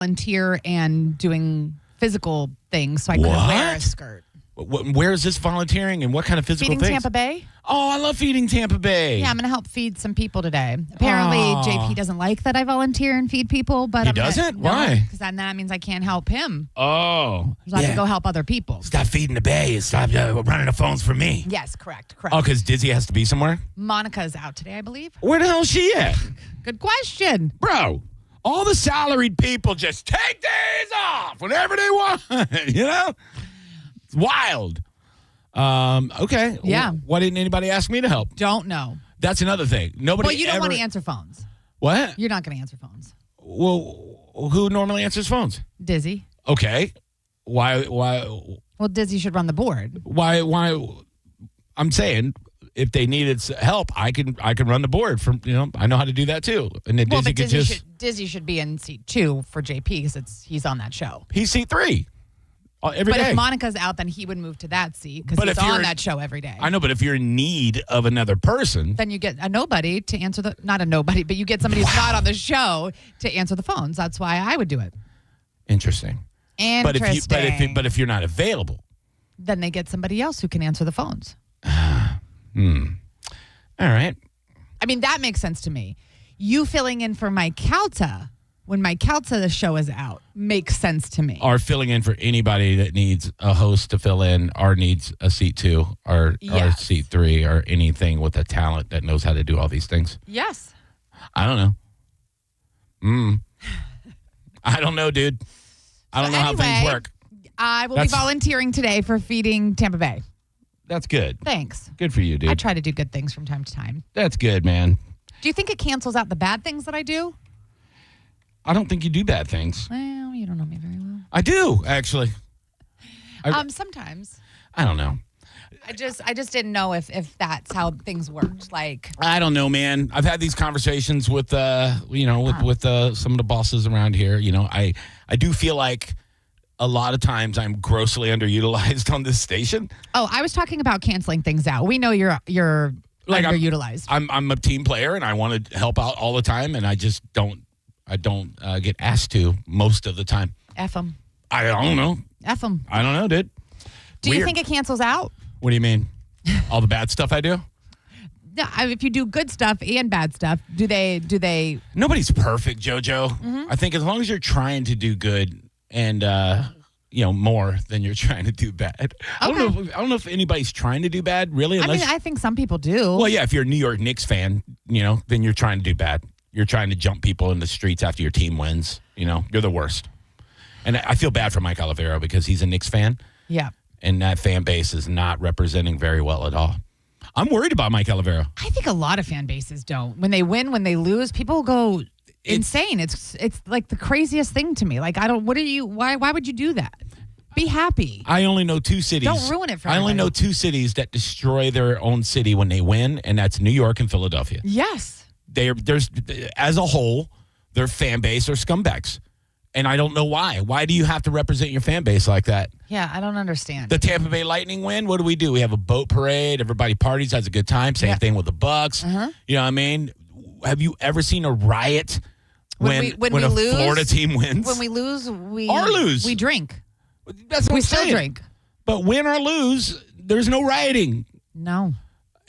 volunteer and doing physical things, so I couldn't wear a skirt. Where is this volunteering and what kind of physical Feeding things? Tampa Bay. Oh, I love feeding Tampa Bay. Yeah, I'm going to help feed some people today. Apparently, JP doesn't like that I volunteer and feed people, but he doesn't? Why? Because then that means I can't help him. Oh, So I have to go help other people. Stop feeding the Bay. Stop running the phones for me. Yes, correct. Oh, because Dizzy has to be somewhere? Monica's out today, I believe. Where the hell is she at? Good question. Bro, all the salaried people just take days off whenever they want. You know? It's wild. Okay. Yeah. Why didn't anybody ask me to help? Don't know. That's another thing. Nobody. Well, you don't want to answer phones. What? You're not going to answer phones. Well, who normally answers phones? Dizzy. Okay. Why? Well, Dizzy should run the board. Why? I'm saying if they needed help, I can run the board from. I know how to do that too. And then Dizzy should be in seat 2 for JP because he's on that show. He's seat 3. Every but day. If Monica's out, then he would move to that seat because he's on that show every day. I know, but if you're in need of another person, then you get a nobody to answer not a nobody, but you get somebody who's not on the show to answer the phones. That's why I would do it. Interesting. But if you're not available, then they get somebody else who can answer the phones. All right. I mean, that makes sense to me. You filling in for my Calta when my Calta show is out makes sense to me. Or filling in for anybody that needs a host to fill in or needs a seat 2 or seat 3 or anything with a talent that knows how to do all these things. Yes. I don't know. I don't know, dude. I don't know how things work. I will be volunteering today for feeding Tampa Bay. That's good. Thanks. Good for you, dude. I try to do good things from time to time. That's good, man. Do you think it cancels out the bad things that I do? I don't think you do bad things. Well, you don't know me very well. I do, actually. Sometimes. I don't know. I just didn't know if that's how things worked. Like, I don't know, man. I've had these conversations with some of the bosses around here. I do feel like a lot of times I'm grossly underutilized on this station. Oh, I was talking about canceling things out. We know you're like underutilized. I'm a team player and I want to help out all the time, and I just don't. I don't get asked to most of the time. F them. I don't know. F them. I don't know, dude. Do you think it cancels out? What do you mean? All the bad stuff I do? No, if you do good stuff and bad stuff, do they? Nobody's perfect, JoJo. Mm-hmm. I think as long as you're trying to do good and more than you're trying to do bad. Okay. I don't know if anybody's trying to do bad, really. I think some people do. Well, yeah, if you're a New York Knicks fan, then you're trying to do bad. You're trying to jump people in the streets after your team wins. You're the worst. And I feel bad for Mike Olivero because he's a Knicks fan. Yeah. And that fan base is not representing very well at all. I'm worried about Mike Olivero. I think a lot of fan bases don't. When they win, when they lose, people go insane. It's like the craziest thing to me. Like, why would you do that? Be happy. I only know 2 cities. Don't ruin it for everybody. I only know 2 cities that destroy their own city when they win, and that's New York and Philadelphia. Yes. There's as a whole, their fan base are scumbags. And I don't know why. Why do you have to represent your fan base like that? Yeah, I don't understand. The Tampa Bay Lightning win, what do? We have a boat parade. Everybody parties, has a good time. Same thing with the Bucks. Uh-huh. You know what I mean? Have you ever seen a riot when a lose, Florida team wins? When we lose, we drink. That's what we I'm still saying. Drink. But win or lose, there's no rioting. No.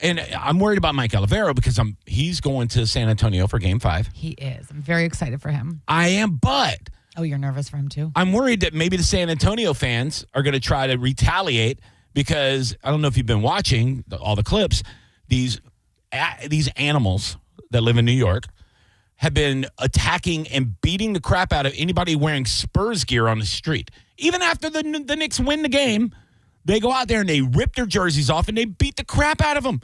And I'm worried about Mike Olivero because he's going to San Antonio for Game 5. He is. I'm very excited for him. I am, but... Oh, you're nervous for him too? I'm worried that maybe the San Antonio fans are going to try to retaliate because, I don't know if you've been watching all the clips, these animals that live in New York have been attacking and beating the crap out of anybody wearing Spurs gear on the street. Even after the Knicks win the game, they go out there and they rip their jerseys off and they beat the crap out of them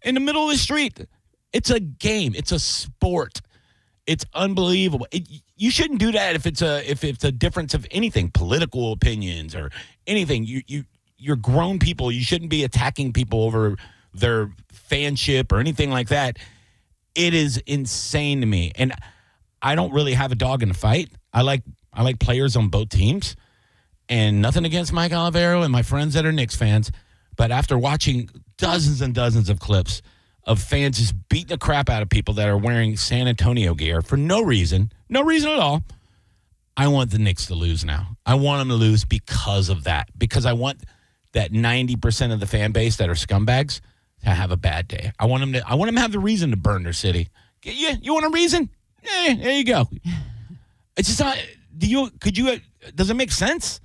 in the middle of the street. It's a game. It's a sport. It's unbelievable. You shouldn't do that if it's a difference of anything, political opinions or anything. You're grown people. You shouldn't be attacking people over their fanship or anything like that. It is insane to me. And I don't really have a dog in the fight. I like players on both teams. And nothing against Mike Olivero and my friends that are Knicks fans. But after watching dozens and dozens of clips of fans just beating the crap out of people that are wearing San Antonio gear for no reason at all, I want the Knicks to lose now. I want them to lose because of that. Because I want that 90% of the fan base that are scumbags to have a bad day. I want them to have the reason to burn their city. You want a reason? There you go. It's just not. Does it make sense?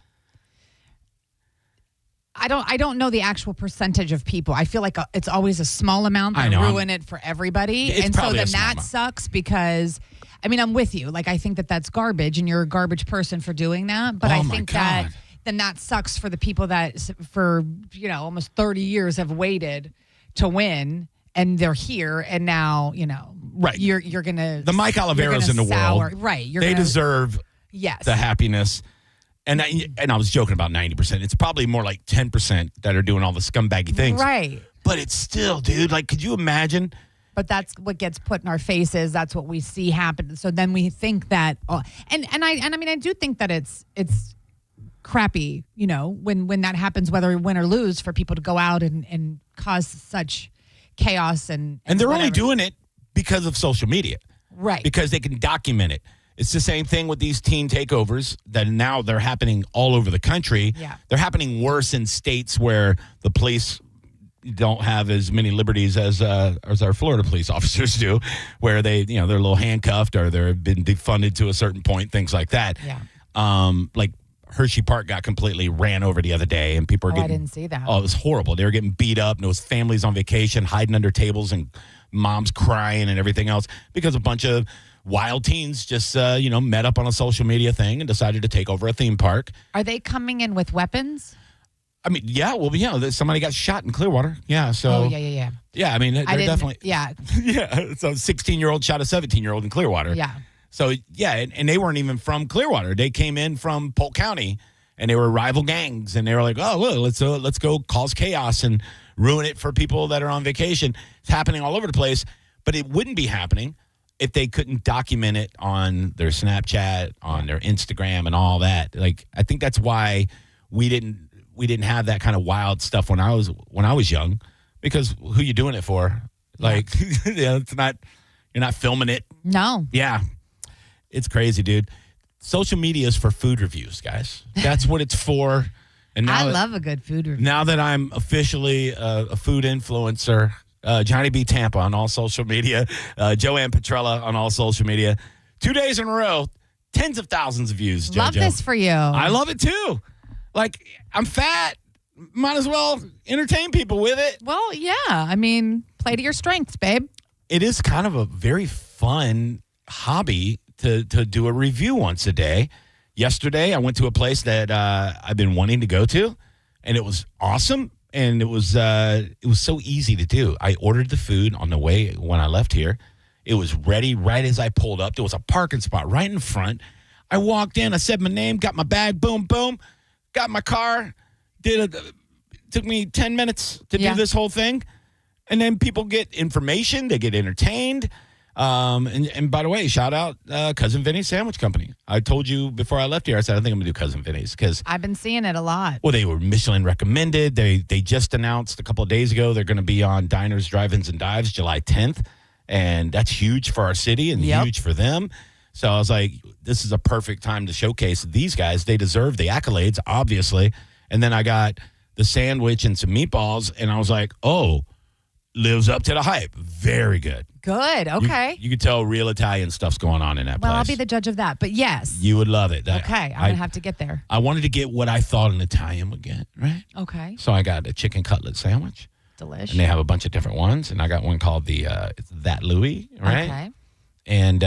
I don't know the actual percentage of people. I feel like it's always a small amount that ruin it for everybody. It's and so probably then a small that amount. sucks because, I mean, I'm with you. Like, I think that's garbage and you're a garbage person for doing that. But Oh I my think God. that sucks for the people that for, almost 30 years have waited to win and they're here and now, Right. you're going to. The Mike Oliveras in the world. Right. They deserve yes. the happiness. And I was joking about 90%. It's probably more like 10% that are doing all the scumbaggy things. Right. But it's still, dude, like, could you imagine? But that's what gets put in our faces. That's what we see happen. So then we think that, and I mean, I do think that it's crappy, when that happens, whether we win or lose, for people to go out and cause such chaos and they're only whatever. doing it because of social media. Right. Because they can document it. It's the same thing with these teen takeovers that now they're happening all over the country. Yeah. They're happening worse in states where the police don't have as many liberties as our Florida police officers do, where they're a little handcuffed or they've been defunded to a certain point, things like that. Yeah. Like Hershey Park got completely ran over the other day, and people are getting. I didn't see that. Oh, it was horrible. They were getting beat up, and it was families on vacation hiding under tables and moms crying and everything else because a bunch of wild teens just, met up on a social media thing and decided to take over a theme park. Are they coming in with weapons? I mean, yeah, well, somebody got shot in Clearwater. Yeah, so. Oh, yeah. Yeah, I mean, they're definitely. Yeah. Yeah, so a 16-year-old shot a 17-year-old in Clearwater. Yeah. So, yeah, and they weren't even from Clearwater. They came in from Polk County, and they were rival gangs, and they were like, oh, well, let's go cause chaos and ruin it for people that are on vacation. It's happening all over the place, but it wouldn't be happening if they couldn't document it on their Snapchat, on their Instagram, and all that. Like, I think that's why we didn't have that kind of wild stuff when I was young, because who you doing it for? Like, it's not, you're not filming it. No. Yeah, it's crazy, dude. Social media is for food reviews, guys. That's what it's for. And now I love a good food review. Now that I'm officially a food influencer. Johnny B. Tampa on all social media. Joanne Petrella on all social media. 2 days in a row, tens of thousands of views, JoJo. Love this for you. I love it too. Like, I'm fat. Might as well entertain people with it. Well, yeah. I mean, play to your strengths, babe. It is kind of a very fun hobby to do a review once a day. Yesterday, I went to a place that I've been wanting to go to, and it was awesome. And it was so easy to do. I ordered the food on the way when I left here. It was ready right as I pulled up. There was a parking spot right in front. I walked in. I said my name, got my bag, boom, boom, got my car. Took me 10 minutes to do this whole thing. And then people get information. They get entertained. And by the way, shout out Cousin Vinny's Sandwich Company. I told you before I left here, I said, I think I'm going to do Cousin Vinny's because I've been seeing it a lot. Well, they were Michelin recommended. They just announced a couple of days ago they're going to be on Diners, Drive-Ins, and Dives July 10th. And that's huge for our city and huge for them. So I was like, this is a perfect time to showcase these guys. They deserve the accolades, obviously. And then I got the sandwich and some meatballs, and I was like, oh, lives up to the hype. Very good. Good. Okay. You could tell real Italian stuff's going on in that place. Well, I'll be the judge of that. But yes. You would love it. Okay. I'm going to have to get there. I wanted to get what I thought an Italian would get, right? Okay. So I got a chicken cutlet sandwich. Delish. And they have a bunch of different ones. And I got one called the That Louis, right? Okay. And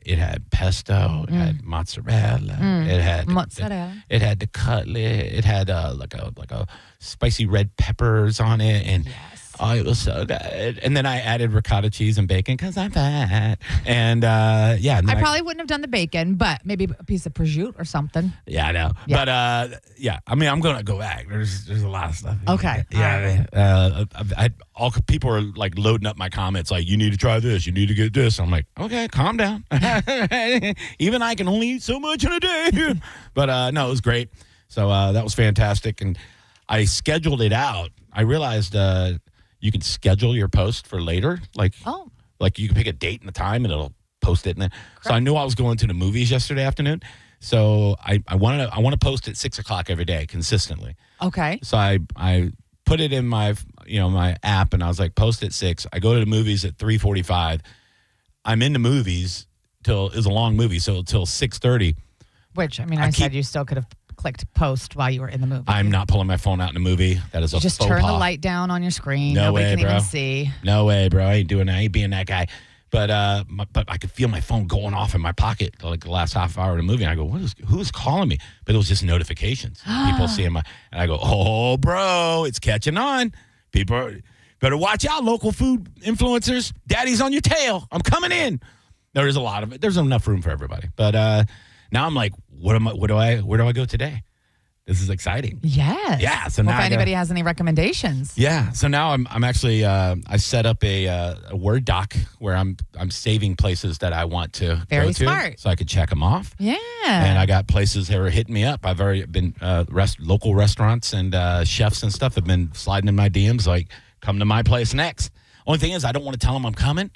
it had pesto, it had mozzarella, it had mozzarella. It had the cutlet, it had like a spicy red peppers on it, and oh, it was so good. And then I added ricotta cheese and bacon because I'm fat. And yeah, and I probably wouldn't have done the bacon, but maybe a piece of prosciutto or something. Yeah, I know. Yeah. But yeah, I mean, I'm gonna go back. There's a lot of stuff. Okay. Yeah, I mean, all people are like loading up my comments, like, you need to try this, you need to get this. I'm like, okay, calm down. Even I can only eat so much in a day. But no, it was great. So that was fantastic, and I scheduled it out. I realized you can schedule your post for later, like you can pick a date and a time, and it'll post it. So I knew I was going to the movies yesterday afternoon. So I want to post at 6 o'clock every day consistently. Okay. So I put it in my my app, and I was like, post at 6. I go to the movies at 3:45. I'm in the movies till it was a long movie, so till 6:30. Which I said you still could have clicked post while you were in the movie. I'm not pulling my phone out in the movie. That is a just faux turn pas. the light down on your screen. No Nobody way, can bro. even see. No way, bro. I ain't doing that. I ain't being that guy. But but I could feel my phone going off in my pocket like the last half hour of the movie. And I go, who's calling me? But it was just notifications. People seeing and I go, oh, bro, it's catching on. People better watch out, local food influencers. Daddy's on your tail. I'm coming in. There's a lot of it. There's enough room for everybody. But now I'm like, where do I go today? This is exciting. Yes. Yeah. So well, now if anybody has any recommendations. Yeah. So now I'm actually I set up a Word doc where I'm saving places that I want to Very go to, smart. so I could check them off. Yeah. And I got places that are hitting me up. I've already been local restaurants and chefs and stuff have been sliding in my DMs like, come to my place next. Only thing is, I don't want to tell them I'm coming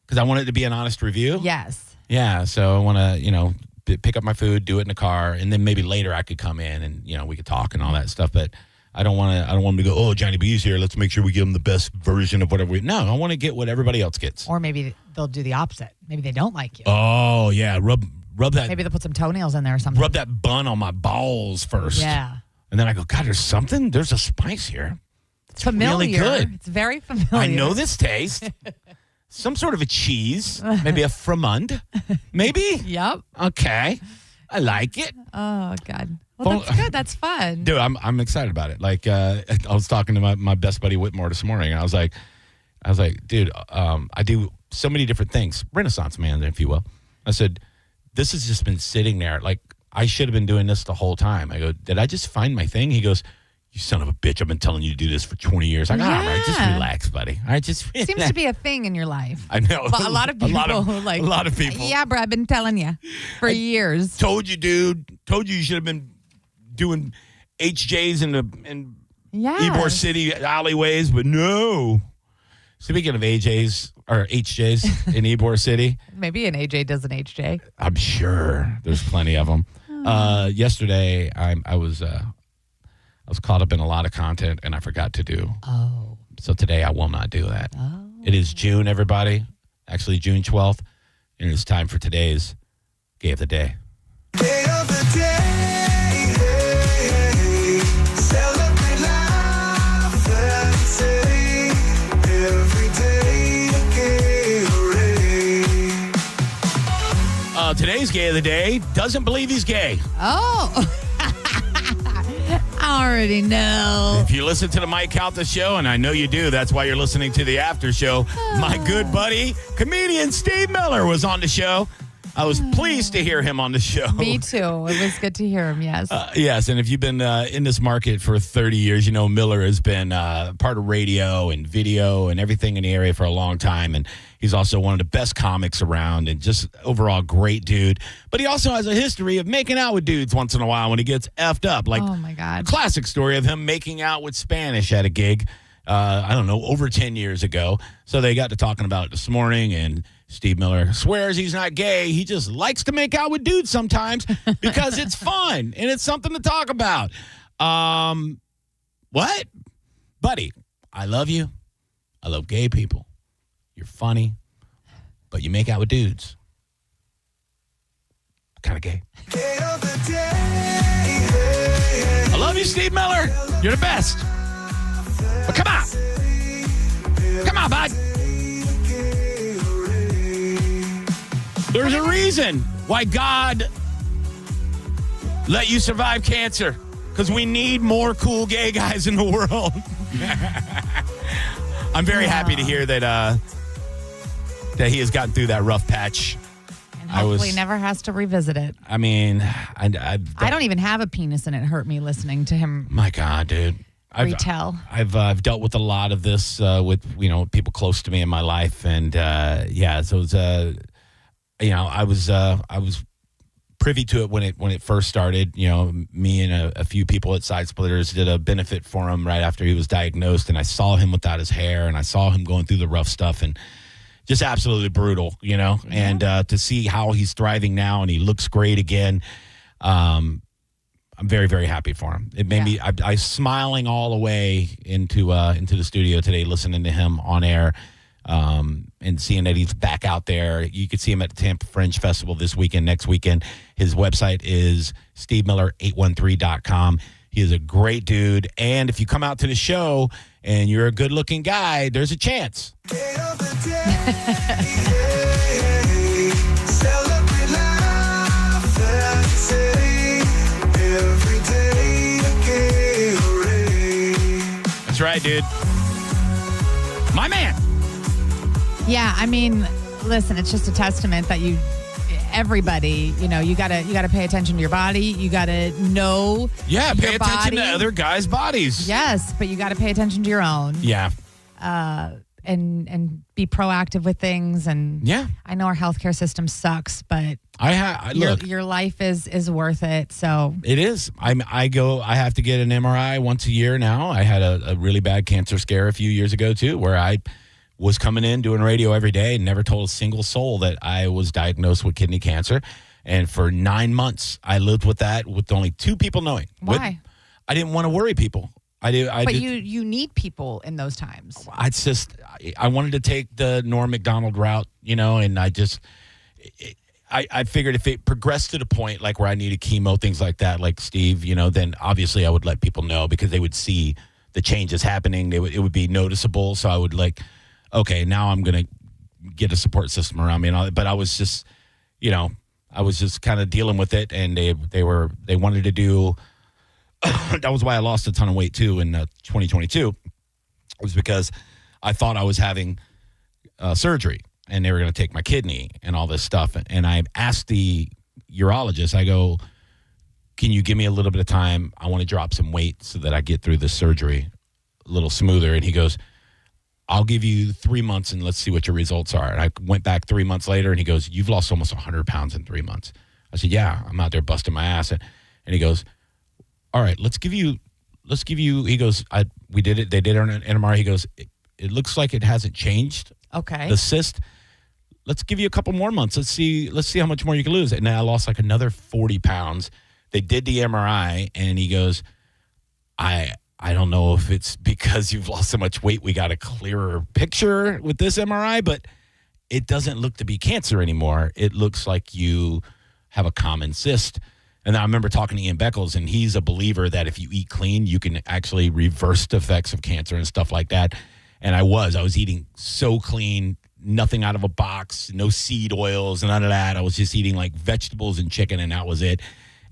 because I want it to be an honest review. Yes. Yeah. So I want to pick up my food, do it in the car, and then maybe later I could come in and we could talk and all that stuff. But I don't want them to go, oh, Johnny B's here. Let's make sure we give them the best version of whatever No, I want to get what everybody else gets. Or maybe they'll do the opposite. Maybe they don't like you. Oh yeah, rub that. Maybe they'll put some toenails in there or something. Rub that bun on my balls first. Yeah. And then I go, God, there's a spice here. It's familiar. Really good. It's very familiar. I know this taste. Some sort of a cheese, maybe a fromage, maybe. Yep. Okay, I like it. Oh God. Well, that's good. That's fun. Dude, I'm excited about it. Like, I was talking to my best buddy Whitmore this morning, and I was like, dude, I do so many different things, Renaissance man, if you will. I said, this has just been sitting there. Like, I should have been doing this the whole time. I go, did I just find my thing? He goes, you son of a bitch, I've been telling you to do this for 20 years. I go, all right, just relax, buddy. All right, just relax. Seems to be a thing in your life. I know. But a lot of people a lot of people. Yeah, bro, I've been telling you for years. Told you, dude. Told you should have been doing HJs in Ybor City alleyways, but no. Speaking of AJs or HJs in Ybor City. Maybe an AJ does an HJ. I'm sure there's plenty of them. Yesterday, I was caught up in a lot of content, and I forgot to do. Oh. So today, I will not do that. Oh. It is June, everybody. Actually, June 12th. And it's time for today's Gay of the Day. Gay of the Day. Celebrate life and say every day gay. Today's Gay of the Day doesn't believe he's gay. Oh. I already know. If you listen to the Mike Calta show, and I know you do, that's why you're listening to the after show. My good buddy, comedian Steve Miller was on the show. I was pleased to hear him on the show. Me too. It was good to hear him, yes. Yes, and if you've been in this market for 30 years, you know Miller has been part of radio and video and everything in the area for a long time, and he's also one of the best comics around and just overall great dude. But he also has a history of making out with dudes once in a while when he gets effed up. Like, oh, my God. a classic story of him making out with Spanish at a gig, I don't know, over 10 years ago. So they got to talking about it this morning, and Steve Miller swears he's not gay. He just likes to make out with dudes sometimes because it's fun and it's something to talk about. What? Buddy, I love you. I love gay people. You're funny, but you make out with dudes. Kind of gay. Gay of the Day. I love you, Steve Miller. You're the best. But come on. Come on, bud. There's a reason why God let you survive cancer. Because we need more cool gay guys in the world. I'm very happy to hear that he has gotten through that rough patch. And hopefully never has to revisit it. I mean, I don't even have a penis, and it hurt me listening to him. My God, dude. Retell. I've dealt with a lot of this with people close to me in my life, and so it's I was privy to it when it first started. Me and a few people at Side Splitters did a benefit for him right after he was diagnosed, and I saw him without his hair, and I saw him going through the rough stuff, and just absolutely brutal, and to see how he's thriving now and he looks great again. I'm very, very happy for him. It made me. I smiling all the way into the studio today, listening to him on air, and seeing that he's back out there. You could see him at the Tampa Fringe Festival this weekend, next weekend. His website is stevemiller813.com. He is a great dude, and if you come out to the show and you're a good-looking guy, there's a chance. Day of the day. Celebrate life and say every day a Gatorade. That's right, dude. My man. Yeah, I mean, listen, it's just a testament that everybody, you gotta pay attention to your body. You gotta know. Yeah, pay your attention body. to other guys' bodies. Yes, but you gotta pay attention to your own. Yeah. And be proactive with things. And Yeah. I know our healthcare system sucks, but Look. your life is worth it. So It is. I have to get an MRI once a year now. I had a really bad cancer scare a few years ago too, where I was coming in doing radio every day and never told a single soul that I was diagnosed with kidney cancer. And for 9 months, I lived with that with only 2 people knowing. why? I didn't want to worry people. But you need people in those times. I wanted to take the Norm Macdonald route, and I figured if it progressed to the point like where I needed chemo, things like that, like Steve, then obviously I would let people know because they would see the changes happening. It would be noticeable. So I would okay, now I'm going to get a support system around me and all that. But I was just, I was just kind of dealing with it, and they wanted to do. That was why I lost a ton of weight too in 2022. It was because I thought I was having surgery and they were going to take my kidney and all this stuff. And I asked the urologist, I go, can you give me a little bit of time? I want to drop some weight so that I get through this surgery a little smoother. And he goes, I'll give you 3 months and let's see what your results are. And I went back 3 months later and he goes, you've lost almost 100 pounds in 3 months. I said, yeah, I'm out there busting my ass. And he goes, all right, let's give you, he goes, we did it. They did it on an MRI. He goes, it looks like it hasn't changed. Okay. The cyst. Let's give you a couple more months. Let's see how much more you can lose. And then I lost like another 40 pounds. They did the MRI and he goes, I don't know if it's because you've lost so much weight, we got a clearer picture with this MRI, but it doesn't look to be cancer anymore. It looks like you have a common cyst. And I remember talking to Ian Beckles, and he's a believer that if you eat clean, you can actually reverse the effects of cancer and stuff like that. And I was eating so clean, nothing out of a box, no seed oils, none of that. I was just eating like vegetables and chicken, and that was it.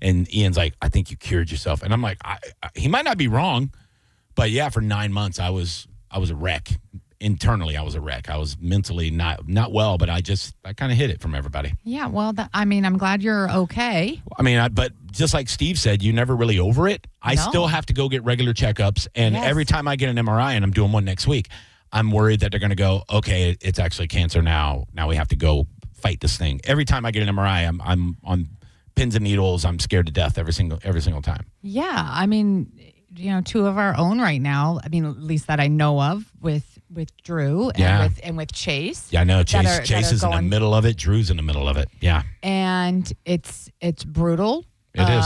And Ian's like, I think you cured yourself. And I'm like, he might not be wrong, but yeah, for 9 months, I was a wreck. Internally, I was a wreck. I was mentally not well, but I kind of hid it from everybody. Yeah, well, I'm glad you're okay. But just like Steve said, you're never really over it. I still have to go get regular checkups, and every time I get an MRI, and I'm doing one next week, I'm worried that they're going to go, okay, it's actually cancer now. Now we have to go fight this thing. Every time I get an MRI, I'm on pins and needles. I'm scared to death every single time. Yeah, 2 of our own right now. At least that I know of with Drew and with Chase. Yeah, I know. Chase is in the middle of it. Drew's in the middle of it. Yeah. And it's brutal. It is.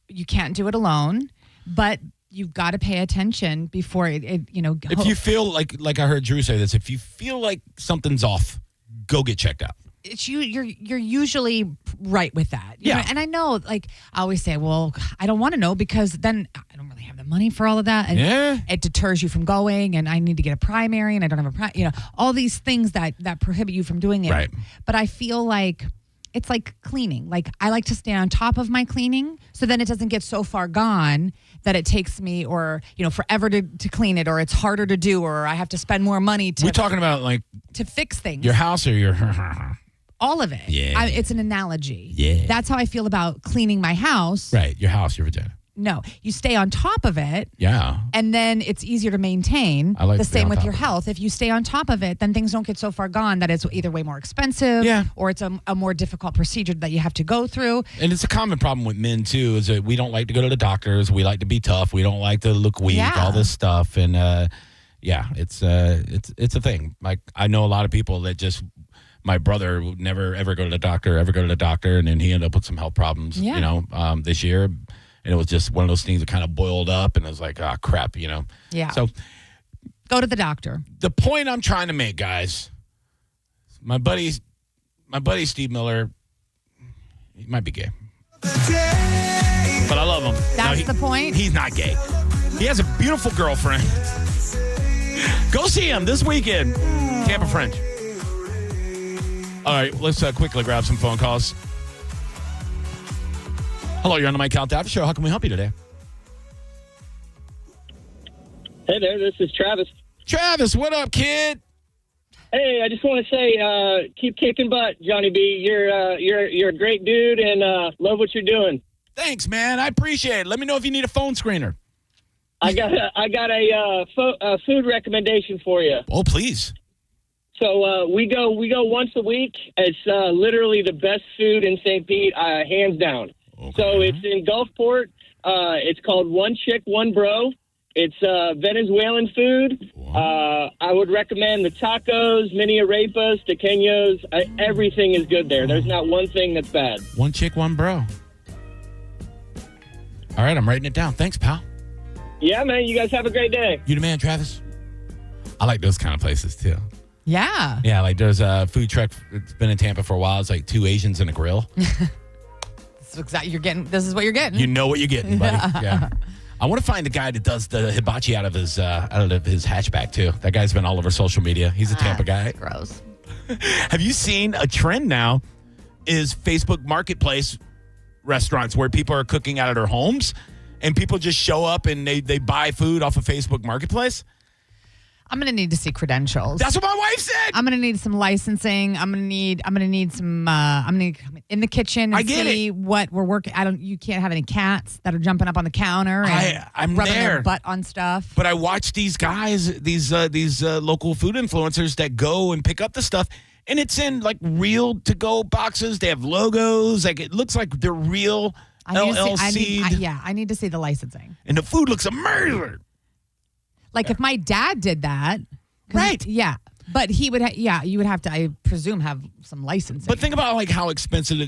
You can't do it alone, but you've got to pay attention before it If you feel like I heard Drew say this, if you feel like something's off, go get checked out. It's you're usually right with that. You know? And I know, I always say, well, I don't want to know because then I don't really have the money for all of that. And it deters you from going, and I need to get a primary and I don't have a all these things that prohibit you from doing it. Right. But I feel like it's like cleaning. I like to stay on top of my cleaning so then it doesn't get so far gone that it takes me forever to clean it, or it's harder to do, or I have to spend more money to. We're talking about to fix things. Your house or your all of it. Yeah. It's an analogy. Yeah. That's how I feel about cleaning my house. Right. Your house, your vagina. No, you stay on top of it. Yeah. And then it's easier to maintain. I like the to stay same on with top your of it. health. If you stay on top of it, then things don't get so far gone that it's either way more expensive or it's a more difficult procedure that you have to go through. And it's a common problem with men too, is that we don't like to go to the doctors. We like to be tough. We don't like to look weak, all this stuff. And it's a thing. I know a lot of people that just my brother would never ever go to the doctor, and then he ended up with some health problems, this year. And it was just one of those things that kind of boiled up, and it was like, oh, crap, Yeah. So Go to the doctor. the point I'm trying to make, guys, my buddy Steve Miller, he might be gay. But I love him. That's the point? He's not gay. He has a beautiful girlfriend. Go see him this weekend. Tampa French. All right, let's quickly grab some phone calls. Hello, you're on the Calta Aftershow. How can we help you today? Hey there, this is Travis. Travis, what up, kid? Hey, I just want to say, keep kicking butt, Johnny B. You're a great dude, and love what you're doing. Thanks, man. I appreciate it. Let me know if you need a phone screener. I got a food recommendation for you. Oh, please. So we go once a week. It's literally the best food in St. Pete, hands down. Okay. So it's in Gulfport. It's called One Chick, One Bro. It's Venezuelan food. I would recommend the tacos, mini arepas, tequeños. Everything is good there. There's not one thing that's bad. One chick, one bro. All right, I'm writing it down. Thanks, pal. Yeah, man. You guys have a great day. You the man, Travis? I like those kind of places, too. Yeah. Yeah, like there's a food truck. It's been in Tampa for a while. It's like two Asians and a grill. This is what you're getting. You know what you're getting, buddy. Yeah. I want to find the guy that does the hibachi out of his hatchback, too. That guy's been all over social media. He's a Tampa guy. Gross. Have you seen a trend now is Facebook Marketplace restaurants where people are cooking out of their homes and people just show up and they buy food off of Facebook Marketplace? I'm going to need to see credentials. That's what my wife said. I'm going to need some licensing. I'm going to need some I'm going to come in the kitchen and see what we're working. You can't have any cats that are jumping up on the counter and I'm rubbing there. their butt on stuff. But I watch these guys, these local food influencers that go and pick up the stuff, and it's in like real to-go boxes. They have logos. Like it looks like they're real LLC. I need to see the licensing. And the food looks amazing. Like if my dad did that. Right. Yeah. But he would, you would have to, I presume, have some licensing. But think about like how expensive,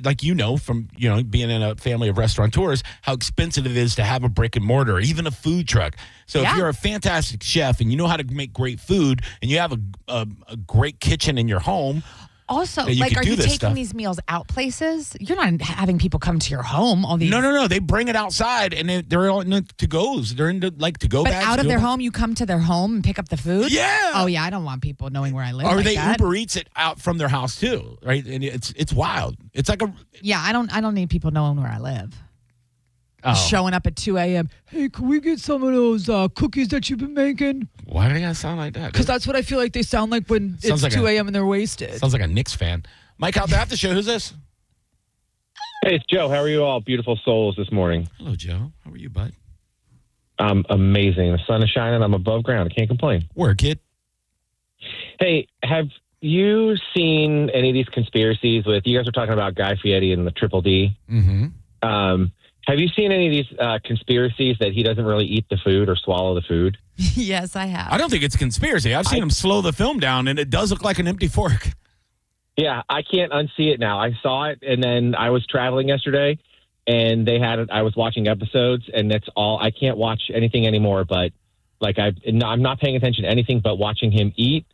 from being in a family of restaurateurs, how expensive it is to have a brick and mortar, or even a food truck. So if you're a fantastic chef and you know how to make great food, and you have a great kitchen in your home. Also, are you taking these meals out places? You're not having people come to your home. All these. No. They bring it outside, and they're all in the to-goes. They're in the to-go But bags. out of their home, you come to their home and pick up the food? Yeah. Oh, yeah. I don't want people knowing where I live. Or like they that. Uber Eats it out from their house too, right? And it's wild. It's like a. Yeah, I don't need people knowing where I live. Oh. Showing up at 2 a.m. Hey, can we get some of those cookies that you've been making? Why do they gotta sound like that? Because that's what I feel like they sound like when Sounds it's like 2 a.m. and they're wasted. Sounds like a Knicks fan. Mike Calta Aftershow. Who's this? Hey, it's Joe. How are you all, beautiful souls, this morning? Hello, Joe. How are you, bud? I'm amazing. The sun is shining. I'm above ground. I can't complain. Word, kid. Hey, have you seen any of these conspiracies with, you guys were talking about Guy Fieri and the Triple D. Mm-hmm. Have you seen any of these conspiracies that he doesn't really eat the food or swallow the food? Yes, I have. I don't think it's a conspiracy. I've seen him slow the film down, and it does look like an empty fork. Yeah, I can't unsee it now. I saw it, and then I was traveling yesterday, and they had it. I was watching episodes, and that's all. I can't watch anything anymore. But I'm not paying attention to anything but watching him eat,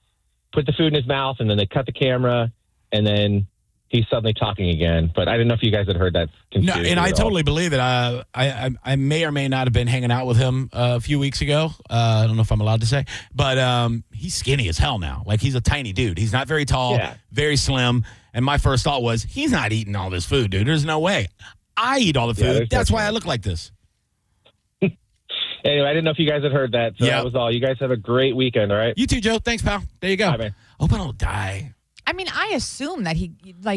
put the food in his mouth, and then they cut the camera, and then he's suddenly talking again. But I didn't know if you guys had heard that conspiracy. No, and I totally believe it. I may or may not have been hanging out with him a few weeks ago. I don't know if I'm allowed to say, but he's skinny as hell now. Like he's a tiny dude. He's not very tall, very slim. And my first thought was, he's not eating all this food, dude. There's no way. I eat all the food. That's why I look like this. Anyway, I didn't know if you guys had heard that. So that was all. You guys have a great weekend, all right? You too, Joe. Thanks, pal. There you go. Bye, man. Hope I don't die. I mean, I assume that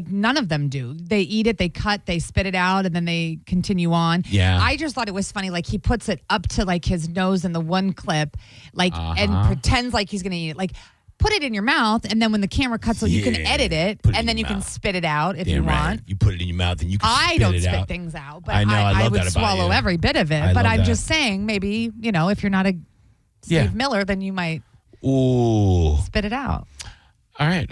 none of them do. They eat it, they cut, they spit it out, and then they continue on. Yeah. I just thought it was funny. Like, he puts it up to, like, his nose in the one clip, and pretends like he's going to eat it. Like, put it in your mouth, and then when the camera cuts, you can edit it, and then you can spit it out if you want. You put it in your mouth, and you can spit it out. I don't spit things out, but I know, I love would that about swallow you. every bit of it. I But love I'm that. just saying, maybe, if you're not a Steve Miller, then you might Ooh. spit it out. All right.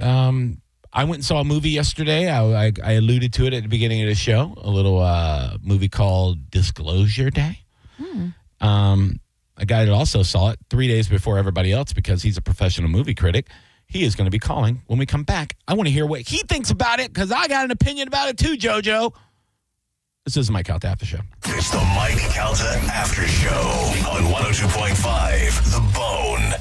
I went and saw a movie yesterday. I alluded to it at the beginning of the show, a little movie called Disclosure Day. A guy that also saw it 3 days before everybody else because he's a professional movie critic. He is going to be calling when we come back. I want to hear what he thinks about it because I got an opinion about it too, JoJo. This is Mike Calta Aftershow. It's the Mike Calta Aftershow on 102.5 The Bone.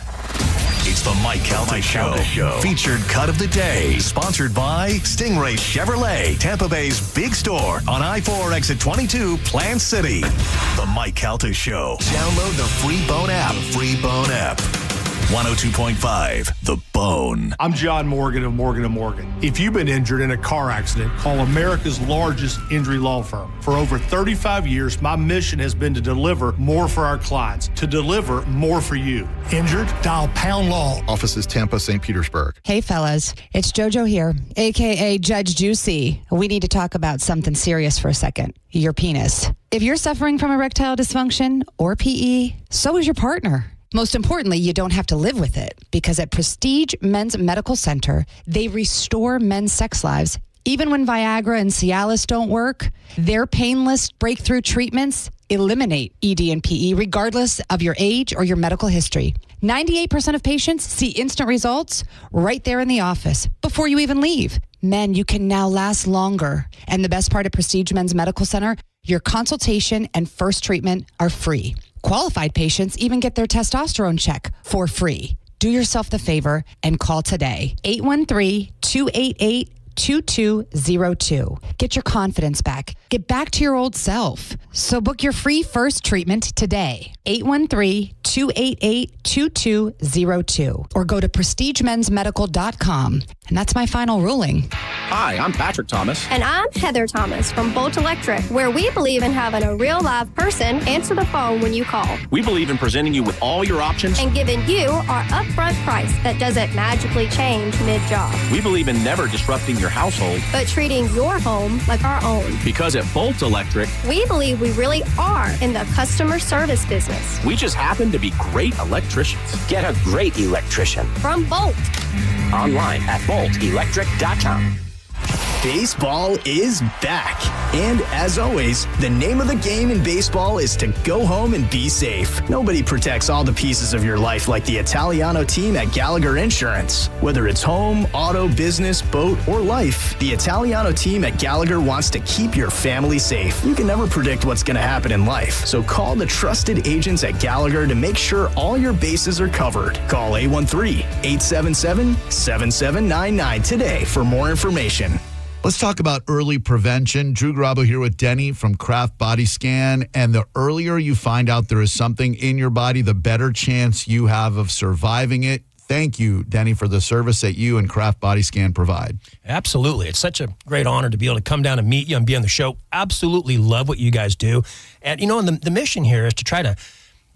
It's the Mike Calta Show. Featured cut of the day. Sponsored by Stingray Chevrolet, Tampa Bay's big store on I-4 exit 22, Plant City. The Mike Calta Show. Download the free Bone app. 102.5 The Bone. I'm John Morgan of Morgan & Morgan. If you've been injured in a car accident, call America's largest injury law firm. For over 35 years, my mission has been to deliver more for our clients, to deliver more for you. Injured? Dial Pound Law. Offices Tampa, St. Petersburg. Hey, fellas. It's JoJo here, a.k.a. Judge Juicy. We need to talk about something serious for a second. Your penis. If you're suffering from erectile dysfunction or PE, so is your partner. Most importantly, you don't have to live with it because at Prestige Men's Medical Center, they restore men's sex lives. Even when Viagra and Cialis don't work, their painless breakthrough treatments eliminate ED and PE regardless of your age or your medical history. 98% of patients see instant results right there in the office before you even leave. Men, you can now last longer. And the best part of Prestige Men's Medical Center, your consultation and first treatment are free. Qualified patients even get their testosterone check for free. Do yourself the favor and call today. 813-288-2202. Get your confidence back. Get back to your old self. So book your free first treatment today. 813-288-2202. Or go to prestigemensmedical.com. And that's my final ruling. Hi, I'm Patrick Thomas. And I'm Heather Thomas from Bolt Electric, where we believe in having a real live person answer the phone when you call. We believe in presenting you with all your options and giving you our upfront price that doesn't magically change mid-job. We believe in never disrupting your household, but treating your home like our own. Because at Bolt Electric, we believe we really are in the customer service business. We just happen to be great electricians. Get a great electrician from Bolt. Online at boltelectric.com. Baseball is back. And as always, the name of the game in baseball is to go home and be safe. Nobody protects all the pieces of your life like the Italiano team at Gallagher Insurance. Whether it's home, auto, business, boat, or life, the Italiano team at Gallagher wants to keep your family safe. You can never predict what's going to happen in life, so call the trusted agents at Gallagher to make sure all your bases are covered. Call 813-877-7799 today for more information. Let's talk about early prevention. Drew Garabo here with Denny from Kraft Body Scan. And the earlier you find out there is something in your body, the better chance you have of surviving it. Thank you, Denny, for the service that you and Kraft Body Scan provide. Absolutely. It's such a great honor to be able to come down and meet you and be on the show. Absolutely love what you guys do. And, you know, the mission here is to try to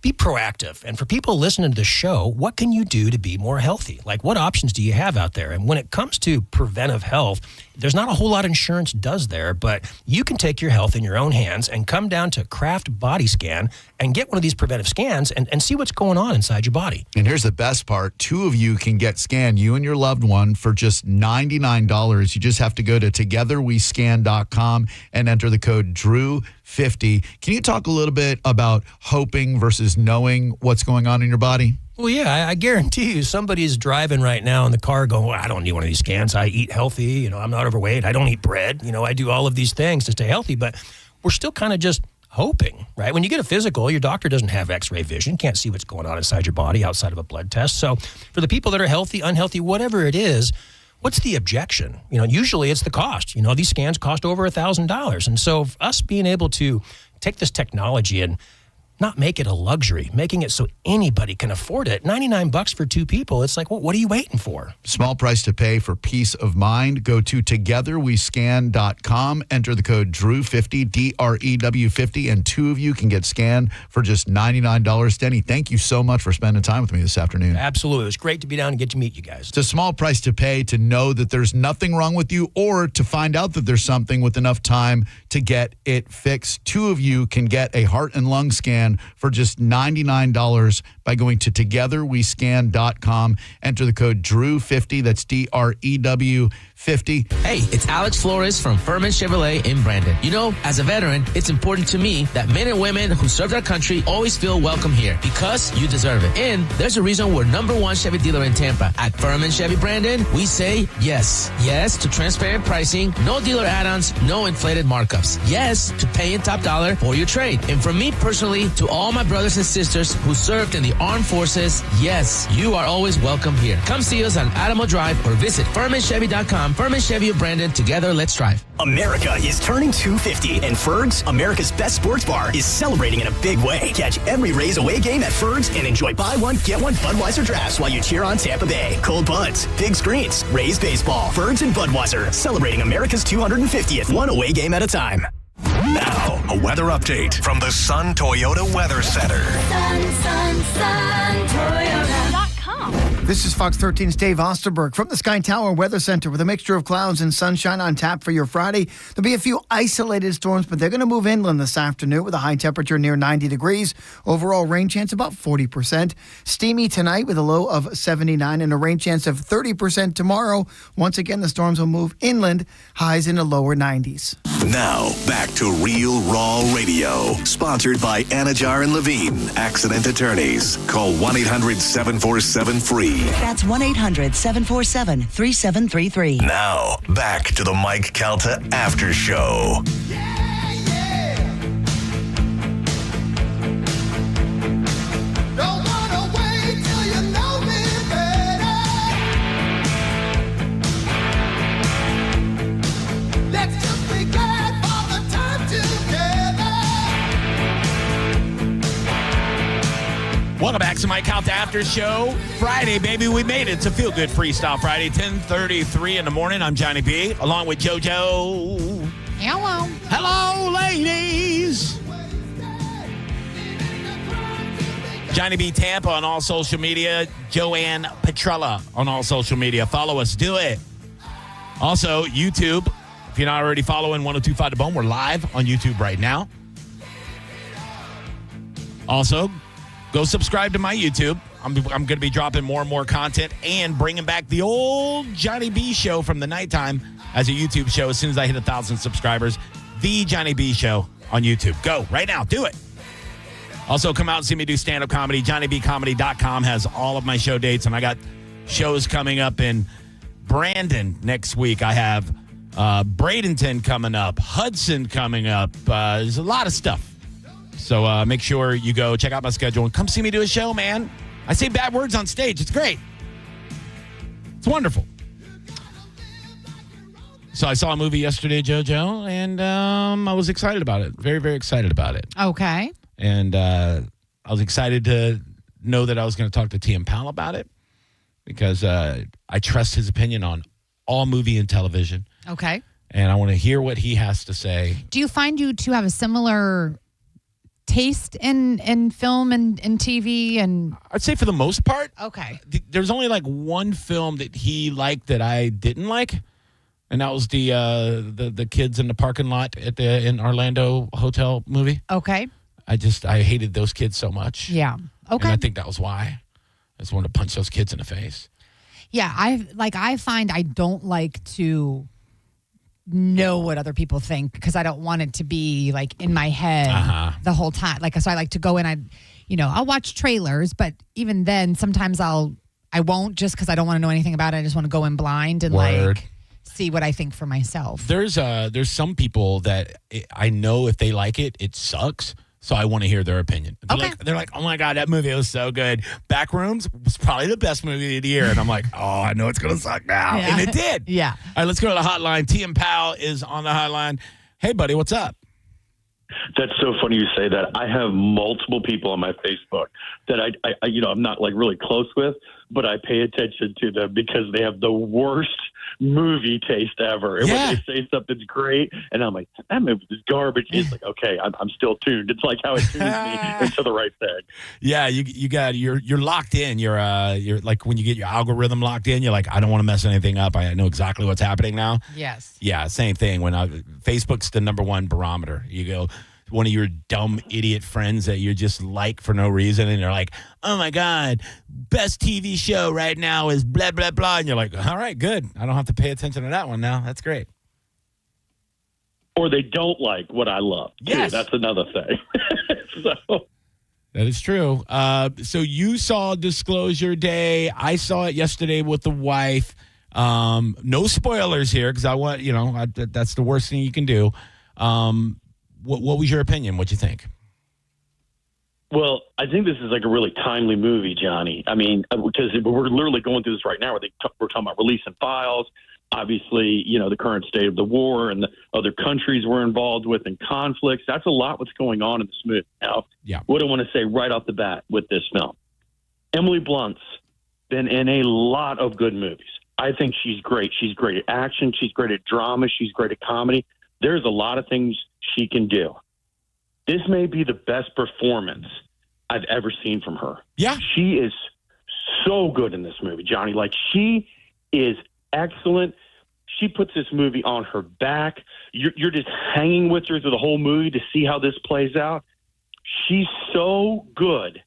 be proactive. And for people listening to the show, what can you do to be more healthy? Like, what options do you have out there? And when it comes to preventive health, there's not a whole lot insurance does there, but you can take your health in your own hands and come down to Kraft Body Scan and get one of these preventive scans and see what's going on inside your body. And here's the best part. 2 of you can get scanned, you and your loved one, for just $99. You just have to go to togetherwescan.com and enter the code DREW50. Can you talk a little bit about hoping versus knowing what's going on in your body? Well, yeah, I guarantee you somebody's driving right now in the car going, well, I don't need one of these scans. I eat healthy. You know, I'm not overweight. I don't eat bread. You know, I do all of these things to stay healthy. But we're still kind of just hoping, right? When you get a physical, your doctor doesn't have x-ray vision, can't see what's going on inside your body outside of a blood test. So for the people that are healthy, unhealthy, whatever it is, what's the objection? You know, usually it's the cost. You know, these scans cost over $1,000. And so us being able to take this technology and not make it a luxury, making it so anybody can afford it. $99 for 2 people. It's like, well, what are you waiting for? Small price to pay for peace of mind. Go to togetherwescan.com. Enter the code DREW50, DREW50, and 2 of you can get scanned for just $99. Denny, thank you so much for spending time with me this afternoon. Absolutely. It was great to be down and get to meet you guys. It's a small price to pay to know that there's nothing wrong with you or to find out that there's something with enough time to get it fixed. 2 of you can get a heart and lung scan for just $99 by going to togetherwescan.com. Enter the code DREW50, that's DREW50, 50. Hey, it's Alex Flores from Furman Chevrolet in Brandon. You know, as a veteran, it's important to me that men and women who served our country always feel welcome here because you deserve it. And there's a reason we're #1 Chevy dealer in Tampa. At Furman Chevy Brandon, we say yes. Yes to transparent pricing, no dealer add-ons, no inflated markups. Yes to paying top dollar for your trade. And from me personally to all my brothers and sisters who served in the armed forces, yes, you are always welcome here. Come see us on Adamo Drive or visit FurmanChevy.com. Furman Chevy of Brandon. Together, let's drive. America is turning 250, and Ferg's, America's best sports bar, is celebrating in a big way. Catch every Rays away game at Ferg's and enjoy buy one, get one Budweiser drafts while you cheer on Tampa Bay. Cold buds, big screens, Rays baseball, Ferg's and Budweiser, celebrating America's 250th, one away game at a time. Now, a weather update from the Sun Toyota Weather Center. Toyota.com. This is Fox 13's Dave Osterberg from the Sky Tower Weather Center with a mixture of clouds and sunshine on tap for your Friday. There'll be a few isolated storms, but they're going to move inland this afternoon with a high temperature near 90 degrees. Overall rain chance about 40%. Steamy tonight with a low of 79 and a rain chance of 30% tomorrow. Once again, the storms will move inland, highs in the lower 90s. Now, back to Real Raw Radio. Sponsored by Anajar and Levine, accident attorneys. Call 1-800-747-FREE. That's 1-800-747-3733. Now, back to the Mike Calta After Show. Welcome back to Mike Calta After Show. Friday, baby, we made it. It's a feel-good freestyle Friday, 10:33 in the morning. I'm Johnny B, along with JoJo. Hello. Hello, ladies. Johnny B Tampa on all social media. Joanne Petrella on all social media. Follow us. Do it. Also, YouTube. If you're not already following 102.5 The Bone, we're live on YouTube right now. Also, go subscribe to my YouTube. I'm going to be dropping more and more content and bringing back the old Johnny B Show from the nighttime as a YouTube show as soon as I hit 1,000 subscribers. The Johnny B Show on YouTube. Go right now. Do it. Also, come out and see me do stand-up comedy. JohnnyBComedy.com has all of my show dates, and I got shows coming up in Brandon next week. I have Bradenton coming up, Hudson coming up. There's a lot of stuff. So make sure you go check out my schedule and come see me do a show, man. I say bad words on stage. It's great. It's wonderful. So I saw a movie yesterday, JoJo, and I was excited about it. Very, very excited about it. Okay. And I was excited to know that I was going to talk to TM Powell about it because I trust his opinion on all movie and television. Okay. And I want to hear what he has to say. Do you find you to have a similar taste in film and TV? And I'd say for the most part. Okay. There's only like one film that he liked that I didn't like, and that was the kids in the parking lot at the in Orlando hotel movie. Okay. I hated those kids so much. Yeah. Okay. And I think that was why. I just wanted to punch those kids in the face. Yeah, I find I don't like to know what other people think because I don't want it to be like in my head the whole time. Like, so I like to go in. I'll watch trailers, but even then, sometimes I won't just because I don't want to know anything about it. I just want to go in blind and like see what I think for myself. There's some people that I know if they like it, it sucks. So I want to hear their opinion. They're like, oh my God, that movie was so good. Backrooms was probably the best movie of the year. And I'm like, oh, I know it's going to suck now. Yeah. And it did. Yeah. All right, let's go to the hotline. TM Powell is on the hotline. Hey, buddy, what's up? That's so funny you say that. I have multiple people on my Facebook that I'm not like really close with, but I pay attention to them because they have the worst movie taste ever. And when they say something's great, and I'm like, that movie is garbage. It's like, okay, I'm still tuned. It's like how it tunes me into the right thing. Yeah, you're locked in. You're like when you get your algorithm locked in, you're like, I don't want to mess anything up. I know exactly what's happening now. Yes. Yeah, same thing. When Facebook's the #1 barometer. You go one of your dumb idiot friends that you're just like for no reason, and you're like, oh my God, best TV show right now is blah, blah, blah. And you're like, all right, good. I don't have to pay attention to that one now. That's great. Or they don't like what I love. Yes. That's another thing. So That is true. So you saw Disclosure Day. I saw it yesterday with the wife. No spoilers here because I want, that's the worst thing you can do. What was your opinion? What'd you think? Well, I think this is like a really timely movie, Johnny. I mean, because we're literally going through this right now where we're talking about releasing files. Obviously, the current state of the war and the other countries we're involved with and conflicts. That's a lot what's going on in this movie. Now, what I want to say right off the bat with this film, Emily Blunt's been in a lot of good movies. I think she's great. She's great at action. She's great at drama. She's great at comedy. There's a lot of things she can do. This may be the best performance I've ever seen from her. Yeah. She is so good in this movie, Johnny. Like, she is excellent. She puts this movie on her back. You're just hanging with her through the whole movie to see how this plays out. She's so good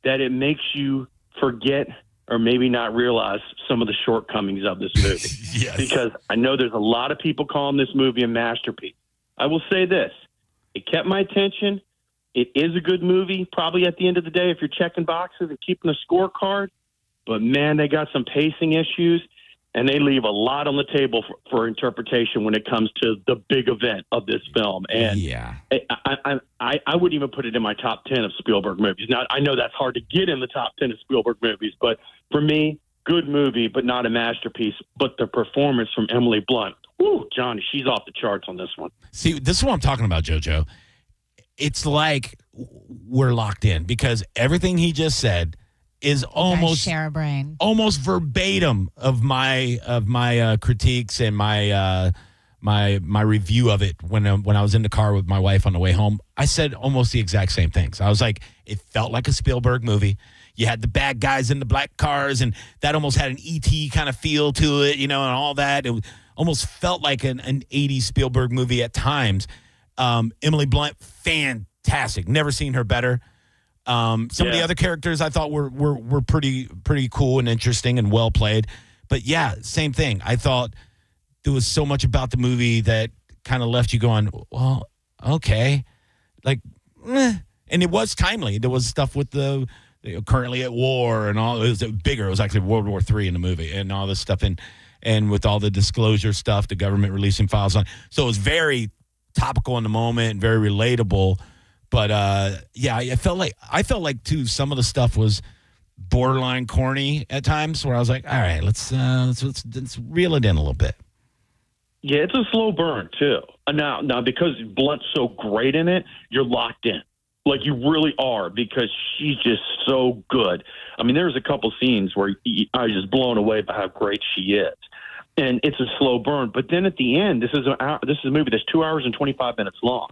that it makes you forget or maybe not realize some of the shortcomings of this movie. Yes. Because I know there's a lot of people calling this movie a masterpiece. I will say this. It kept my attention. It is a good movie, probably at the end of the day, if you're checking boxes and keeping a scorecard. But, man, they got some pacing issues, and they leave a lot on the table for interpretation when it comes to the big event of this film. And I wouldn't even put it in my top 10 of Spielberg movies. Now, I know that's hard to get in the top 10 of Spielberg movies, but for me, good movie, but not a masterpiece. But the performance from Emily Blunt, whoo, Johnny, she's off the charts on this one. See, this is what I'm talking about, JoJo. It's like we're locked in because everything he just said is almost share a brain, almost verbatim of my critiques and my review of it when I was in the car with my wife on the way home. I said almost the exact same things. I was like, it felt like a Spielberg movie. You had the bad guys in the black cars, and that almost had an E.T. kind of feel to it, and all that. It almost felt like an 80s Spielberg movie at times. Emily Blunt, fantastic. Never seen her better. Some of the other characters I thought were pretty cool and interesting and well played. But yeah, same thing. I thought there was so much about the movie that kind of left you going, well, okay. Like, and it was timely. There was stuff with the currently at war and all. It was bigger. It was actually World War III in the movie and all this stuff. And with all the disclosure stuff, the government releasing files on. So it was very topical in the moment and very relatable. But I felt like too some of the stuff was borderline corny at times, where I was like, all right, let's reel it in a little bit. Yeah, it's a slow burn too. Now because Blunt's so great in it, you're locked in. Like, you really are, because she's just so good. I mean, there's a couple scenes where I was just blown away by how great she is. And it's a slow burn. But then at the end, this is a movie that's 2 hours and 25 minutes long.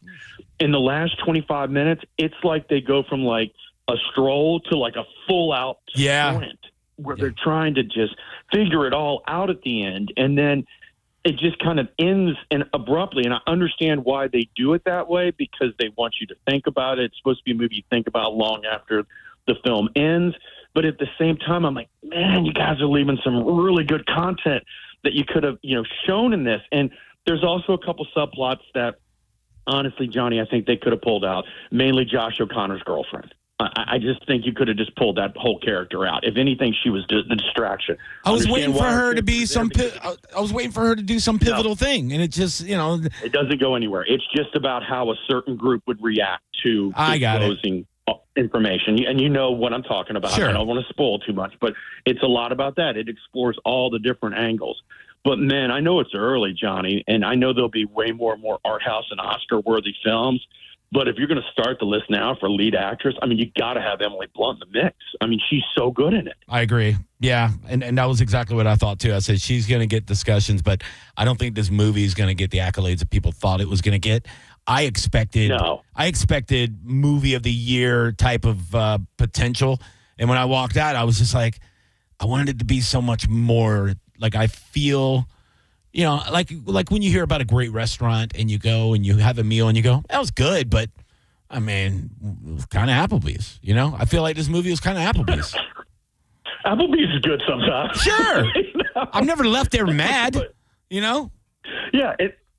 In the last 25 minutes, it's like they go from like a stroll to like a full out sprint, where they're trying to just figure it all out at the end. And then it just kind of ends abruptly. And I understand why they do it that way, because they want you to think about it. It's supposed to be a movie you think about long after the film ends. But at the same time, I'm like, man, you guys are leaving some really good content that you could have, shown in this. And there's also a couple subplots that, honestly, Johnny, I think they could have pulled out, mainly Josh O'Connor's girlfriend. I just think you could have just pulled that whole character out. If anything, she was the distraction. I was waiting for her to be I was waiting for her to do some pivotal thing, and it just, it doesn't go anywhere. It's just about how a certain group would react to disclosing information. And you know what I'm talking about. Sure. I don't want to spoil too much, but it's a lot about that. It explores all the different angles. But, man, I know it's early, Johnny, and I know there'll be way more and more art house and Oscar-worthy films. But if you're going to start the list now for lead actress, I mean, you got to have Emily Blunt in the mix. I mean, she's so good in it. I agree. Yeah, and that was exactly what I thought, too. I said she's going to get discussions, but I don't think this movie is going to get the accolades that people thought it was going to get. I expected movie of the year type of potential. And when I walked out, I was just like, I wanted it to be so much more. Like, I feel, like when you hear about a great restaurant and you go and you have a meal and you go, that was good, but I mean, kind of Applebee's. You know, I feel like this movie was kind of Applebee's. Applebee's is good sometimes. Sure. You know? I've never left there mad. You know. Yeah,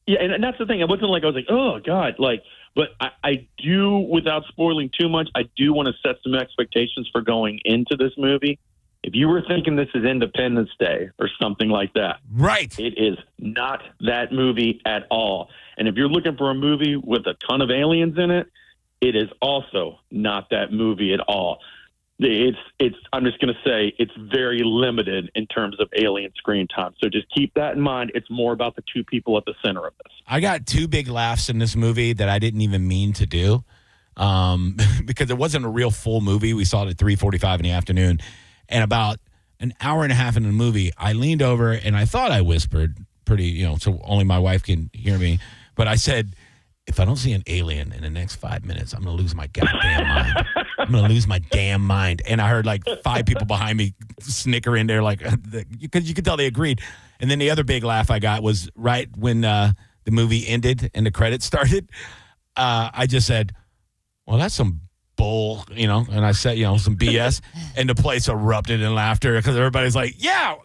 and that's the thing. It wasn't like I was like, oh God, like. But I do, without spoiling too much, I do want to set some expectations for going into this movie. If you were thinking this is Independence Day or something like that, right? It is not that movie at all. And if you're looking for a movie with a ton of aliens in it, it is also not that movie at all. It's. I'm just going to say it's very limited in terms of alien screen time. So just keep that in mind. It's more about the two people at the center of this. I got 2 big laughs in this movie that I didn't even mean to do, because it wasn't a real full movie. We saw it at 3:45 in the afternoon, and about an hour and a half into the movie, I leaned over and I thought I whispered pretty, so only my wife can hear me, but I said, if I don't see an alien in the next 5 minutes, I'm going to lose my goddamn mind. I'm going to lose my damn mind. And I heard like 5 people behind me snicker in there, like, because you could tell they agreed. And then the other big laugh I got was right when the movie ended and the credits started. I just said, well, that's some bull, and I said, some BS. And the place erupted in laughter because everybody's like, yeah,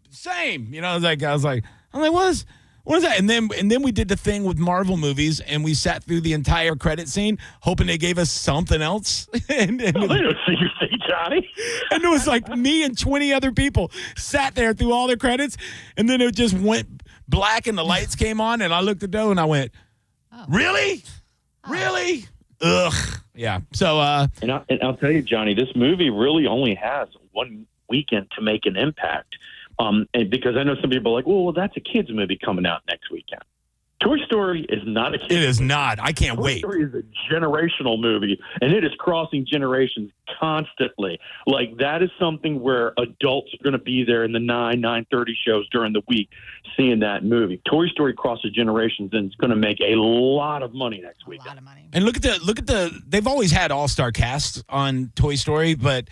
same. I was like, what is that? And then we did the thing with Marvel movies, and we sat through the entire credit scene, hoping they gave us something else. and They don't see you see, Johnny. And it was like me and 20 other people sat there through all the credits, and then it just went black, and the lights came on, and I looked at Doe, and I went, really? Really? Ugh. Yeah. So. And I'll tell you, Johnny, this movie really only has one weekend to make an impact. And because I know some people are like, well, that's a kid's movie coming out next weekend. Toy Story is not a kid's movie. It is not. I can't wait. Toy Story is a generational movie, and it is crossing generations constantly. Like, that is something where adults are going to be there in the 9:30 shows during the week seeing that movie. Toy Story crosses generations, and it's going to make a lot of money next weekend. A lot of money. And look at the. They've always had all-star casts on Toy Story, but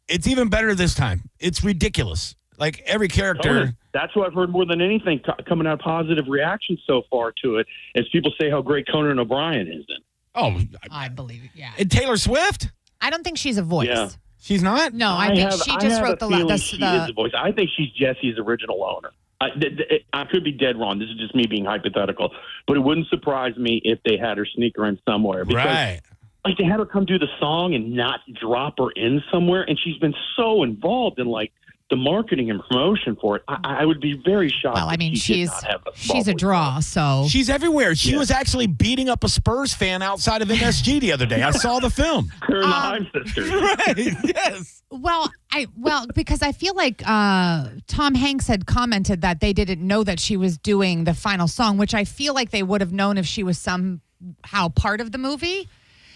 it's even better this time. It's ridiculous. Like, every character. That's what I've heard more than anything coming out of positive reactions so far to it, as people say how great Conan O'Brien is in. Oh, I believe it, yeah. And Taylor Swift? I don't think she's a voice. Yeah. She's not? No, I think she just wrote she is a voice. I think she's Jesse's original owner. I could be dead wrong. This is just me being hypothetical. But it wouldn't surprise me if they had her sneak her in somewhere. Because, right. Like, they had her come do the song and not drop her in somewhere. And she's been so involved in, like, the marketing and promotion for it. I would be very shocked. Well, I mean, she's a voice. draw, so. She's everywhere. She was actually beating up a Spurs fan outside of MSG the other day. I saw the film. Her and the Hive sisters. Right, yes. Well, because I feel like Tom Hanks had commented that they didn't know that she was doing the final song, which I feel like they would have known if she was somehow part of the movie.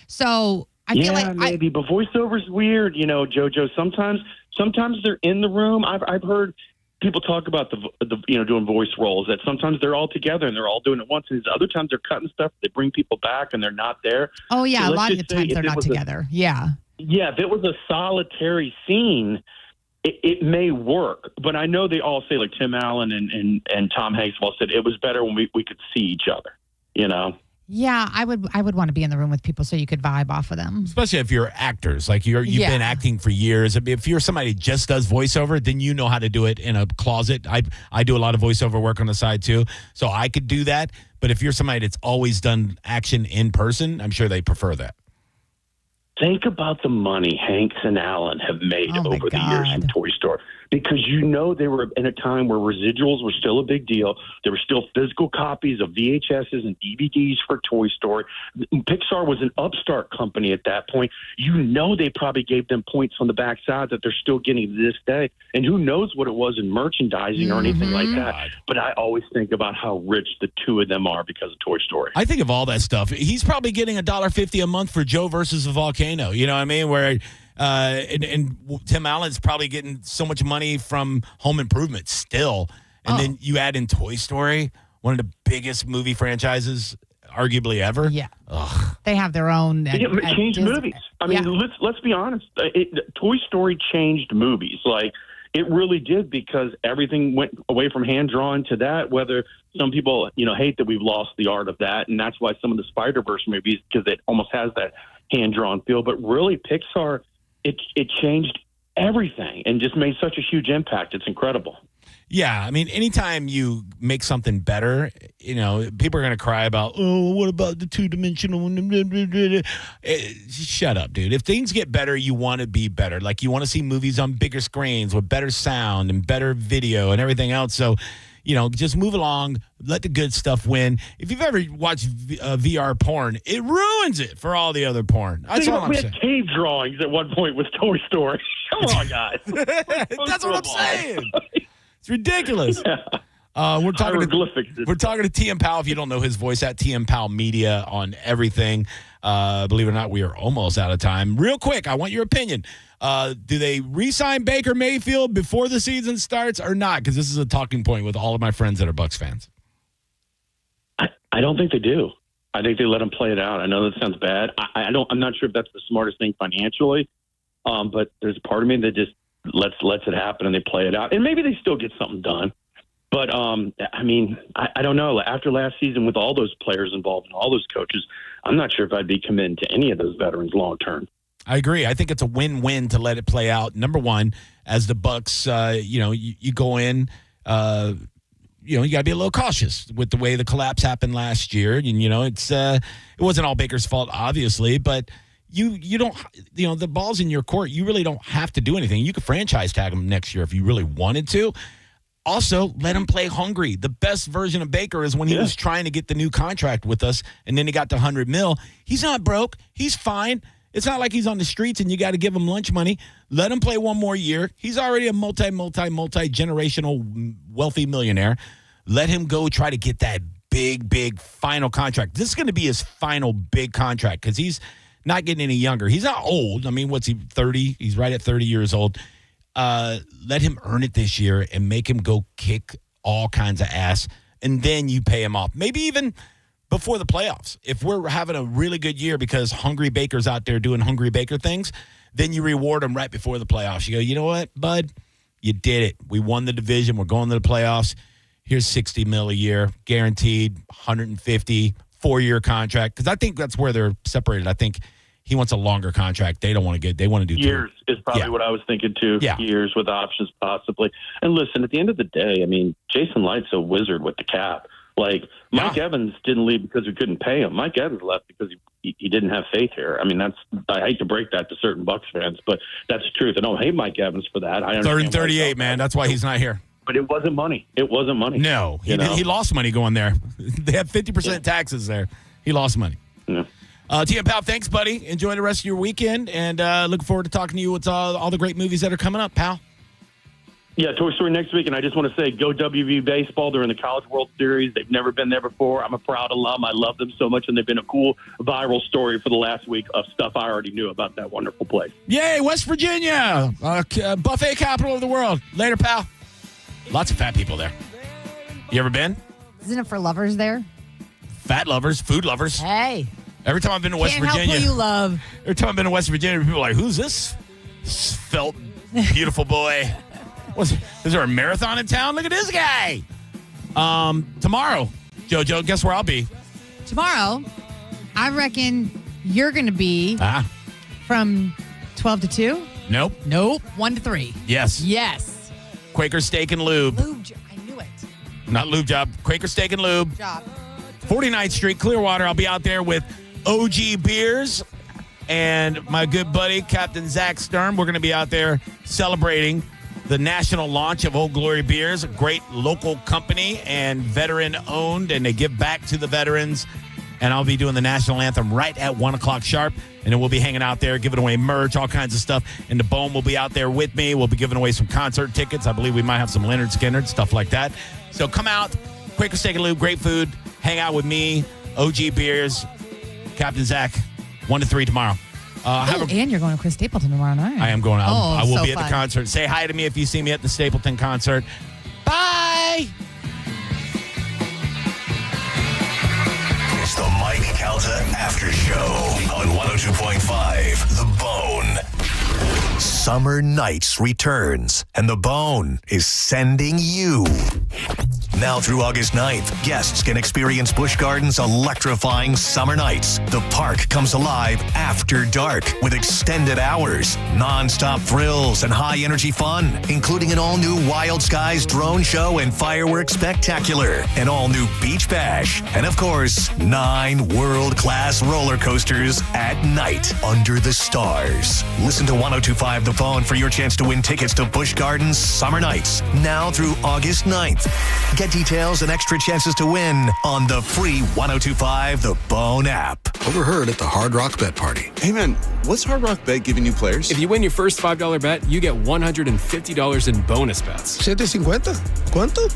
So I feel like maybe, but voiceover's weird, JoJo. Sometimes they're in the room. I've heard people talk about the doing voice roles, that sometimes they're all together and they're all doing it once, and other times they're cutting stuff. They bring people back and they're not there. Oh yeah, so a lot of times they're not together. Yeah. Yeah, if it was a solitary scene, it may work. But I know they all say, like Tim Allen and Tom Hanks all said, it was better when we could see each other. Yeah, I would want to be in the room with people so you could vibe off of them. Especially if you're actors, like you've been acting for years. If you're somebody who just does voiceover, then you know how to do it in a closet. I do a lot of voiceover work on the side too, so I could do that. But if you're somebody that's always done action in person, I'm sure they prefer that. Think about the money Hanks and Allen have made over the years from Toy Story. Because they were in a time where residuals were still a big deal. There were still physical copies of VHSs and DVDs for Toy Story. Pixar was an upstart company at that point. They probably gave them points on the backside that they're still getting to this day. And who knows what it was in merchandising or anything like that. But I always think about how rich the two of them are because of Toy Story. I think of all that stuff. He's probably getting $1.50 a month for Joe versus the Volcano. You know what I mean? Where... and Tim Allen's probably getting so much money from Home Improvement still. And then you add in Toy Story, one of the biggest movie franchises arguably ever. Yeah. Ugh. They have their own. Changed movies. I mean, let's be honest. Toy Story changed movies. Like, It really did, because everything went away from hand-drawn to that, whether some people, hate that we've lost the art of that, and that's why some of the Spider-Verse movies, because it almost has that hand-drawn feel. But really, Pixar, it changed everything and just made such a huge impact. It's incredible. Yeah, I mean, anytime you make something better, people are going to cry about, oh, what about the two-dimensional? Shut up, dude. If things get better, you want to be better. Like, you want to see movies on bigger screens with better sound and better video and everything else. So, just move along. Let the good stuff win. If you've ever watched VR porn, it ruins it for all the other porn. That's all I'm we saying. had cave drawings at one point with Toy Story. Come on, guys. That's what I'm saying. It's ridiculous. Yeah. We're talking Hieroglyphics. to TM Powell. If you don't know his voice, at TM Powell Media on everything. Believe it or not, we are almost out of time. Real quick, I want your opinion. Do they re-sign Baker Mayfield before the season starts or not? Because this is a talking point with all of my friends that are Bucs fans. I don't think they do. I think they let him play it out. I know that sounds bad. I'm not sure if that's the smartest thing financially, but there's a part of me that just lets it happen and they play it out. And maybe they still get something done. But, I don't know. After last season with all those players involved and all those coaches, I'm not sure if I'd be committed to any of those veterans long term. I agree. I think it's a win-win to let it play out. Number one, as the Bucs, you go in, you got to be a little cautious with the way the collapse happened last year. And, it wasn't all Baker's fault, obviously, but you don't, the ball's in your court. You really don't have to do anything. You could franchise tag him next year if you really wanted to. Also, let him play hungry. The best version of Baker is when he was trying to get the new contract with us, and then he got the $100 million. He's not broke. He's fine. It's not like he's on the streets and you got to give him lunch money. Let him play one more year. He's already a multi-generational wealthy millionaire. Let him go try to get that big final contract. This is going to be his final big contract because he's not getting any younger. He's not old. I mean, what's he, 30? He's right at 30 years old. Let him earn it this year and make him go kick all kinds of ass, and then you pay him off. Maybe even before the playoffs. If we're having a really good year because Hungry Baker's out there doing Hungry Baker things, then you reward him right before the playoffs. You go, you know what, bud? You did it. We won the division. We're going to the playoffs. Here's $60 million a year, guaranteed, 150, 4-year contract. Because I think that's where they're separated. I think he wants a longer contract. They don't want to get. They want to do years. Is probably what I was thinking too. Yeah. Years with options possibly. And listen, at the end of the day, I mean, Jason Light's a wizard with the cap. Like Mike Evans didn't leave because we couldn't pay him. Mike Evans left because he didn't have faith here. I mean, I hate to break that to certain Bucs fans, but that's the truth. I don't hate Mike Evans for that. I 3rd and 38, man. That's why he's not here. But it wasn't money. It wasn't money. No, he lost money going there. They have 50% taxes there. He lost money. Yeah. TM Pal, thanks, buddy. Enjoy the rest of your weekend, and looking forward to talking to you with all the great movies that are coming up, pal. Yeah, Toy Story next week, and I just want to say, go WV Baseball. They're in the College World Series. They've never been there before. I'm a proud alum. I love them so much, and they've been a cool viral story for the last week of stuff I already knew about that wonderful place. Yay, West Virginia, buffet capital of the world. Later, pal. Lots of fat people there. You ever been? Isn't it for lovers there? Fat lovers, food lovers. Hey. Every time I've been to West Can't Virginia. help who you love. Every time I've been to West Virginia, people are like, who's this svelte, beautiful boy? Is there a marathon in town? Look at this guy. Tomorrow, JoJo, guess where I'll be? Tomorrow, I reckon you're going to be from 12 to 2? Nope. 1 to 3. Yes. Quaker Steak and Lube. I knew it. Not Lube Job. Quaker Steak and Lube. 49th Street, Clearwater. I'll be out there with OG Beers and my good buddy, Captain Zach Sturm. We're going to be out there celebrating the national launch of Old Glory Beers, a great local company and veteran-owned, and they give back to the veterans. And I'll be doing the national anthem right at 1 o'clock sharp, and then we'll be hanging out there, giving away merch, all kinds of stuff. And the Bone will be out there with me. We'll be giving away some concert tickets. I believe we might have some Leonard Skinner, stuff like that. So come out, Quaker Steak and Lube, great food. Hang out with me, OG Beers, Captain Zach, 1 to 3 tomorrow. And you're going to Chris Stapleton tomorrow night. I am going. I will so be at fun. the concert. Say hi to me if you see me at the Stapleton concert. Bye. It's the Mike Calta Aftershow on 102.5 The Bone. Summer Nights returns, and The Bone is sending you. Now through August 9th, guests can experience Busch Gardens' electrifying summer nights. The park comes alive after dark with extended hours, non-stop thrills, and high-energy fun, including an all-new Wild Skies drone show and fireworks spectacular, an all-new beach bash, and of course, 9 world-class roller coasters at night under the stars. Listen to 102.5 The Bone for your chance to win tickets to Busch Gardens Summer Nights, now through August 9th. Get details and extra chances to win on the free 102.5 The Bone app. Overheard at the Hard Rock Bet Party. Hey man, what's Hard Rock Bet giving you players? If you win your first $5 bet, you get $150 in bonus bets. $750? ¿Cuánto?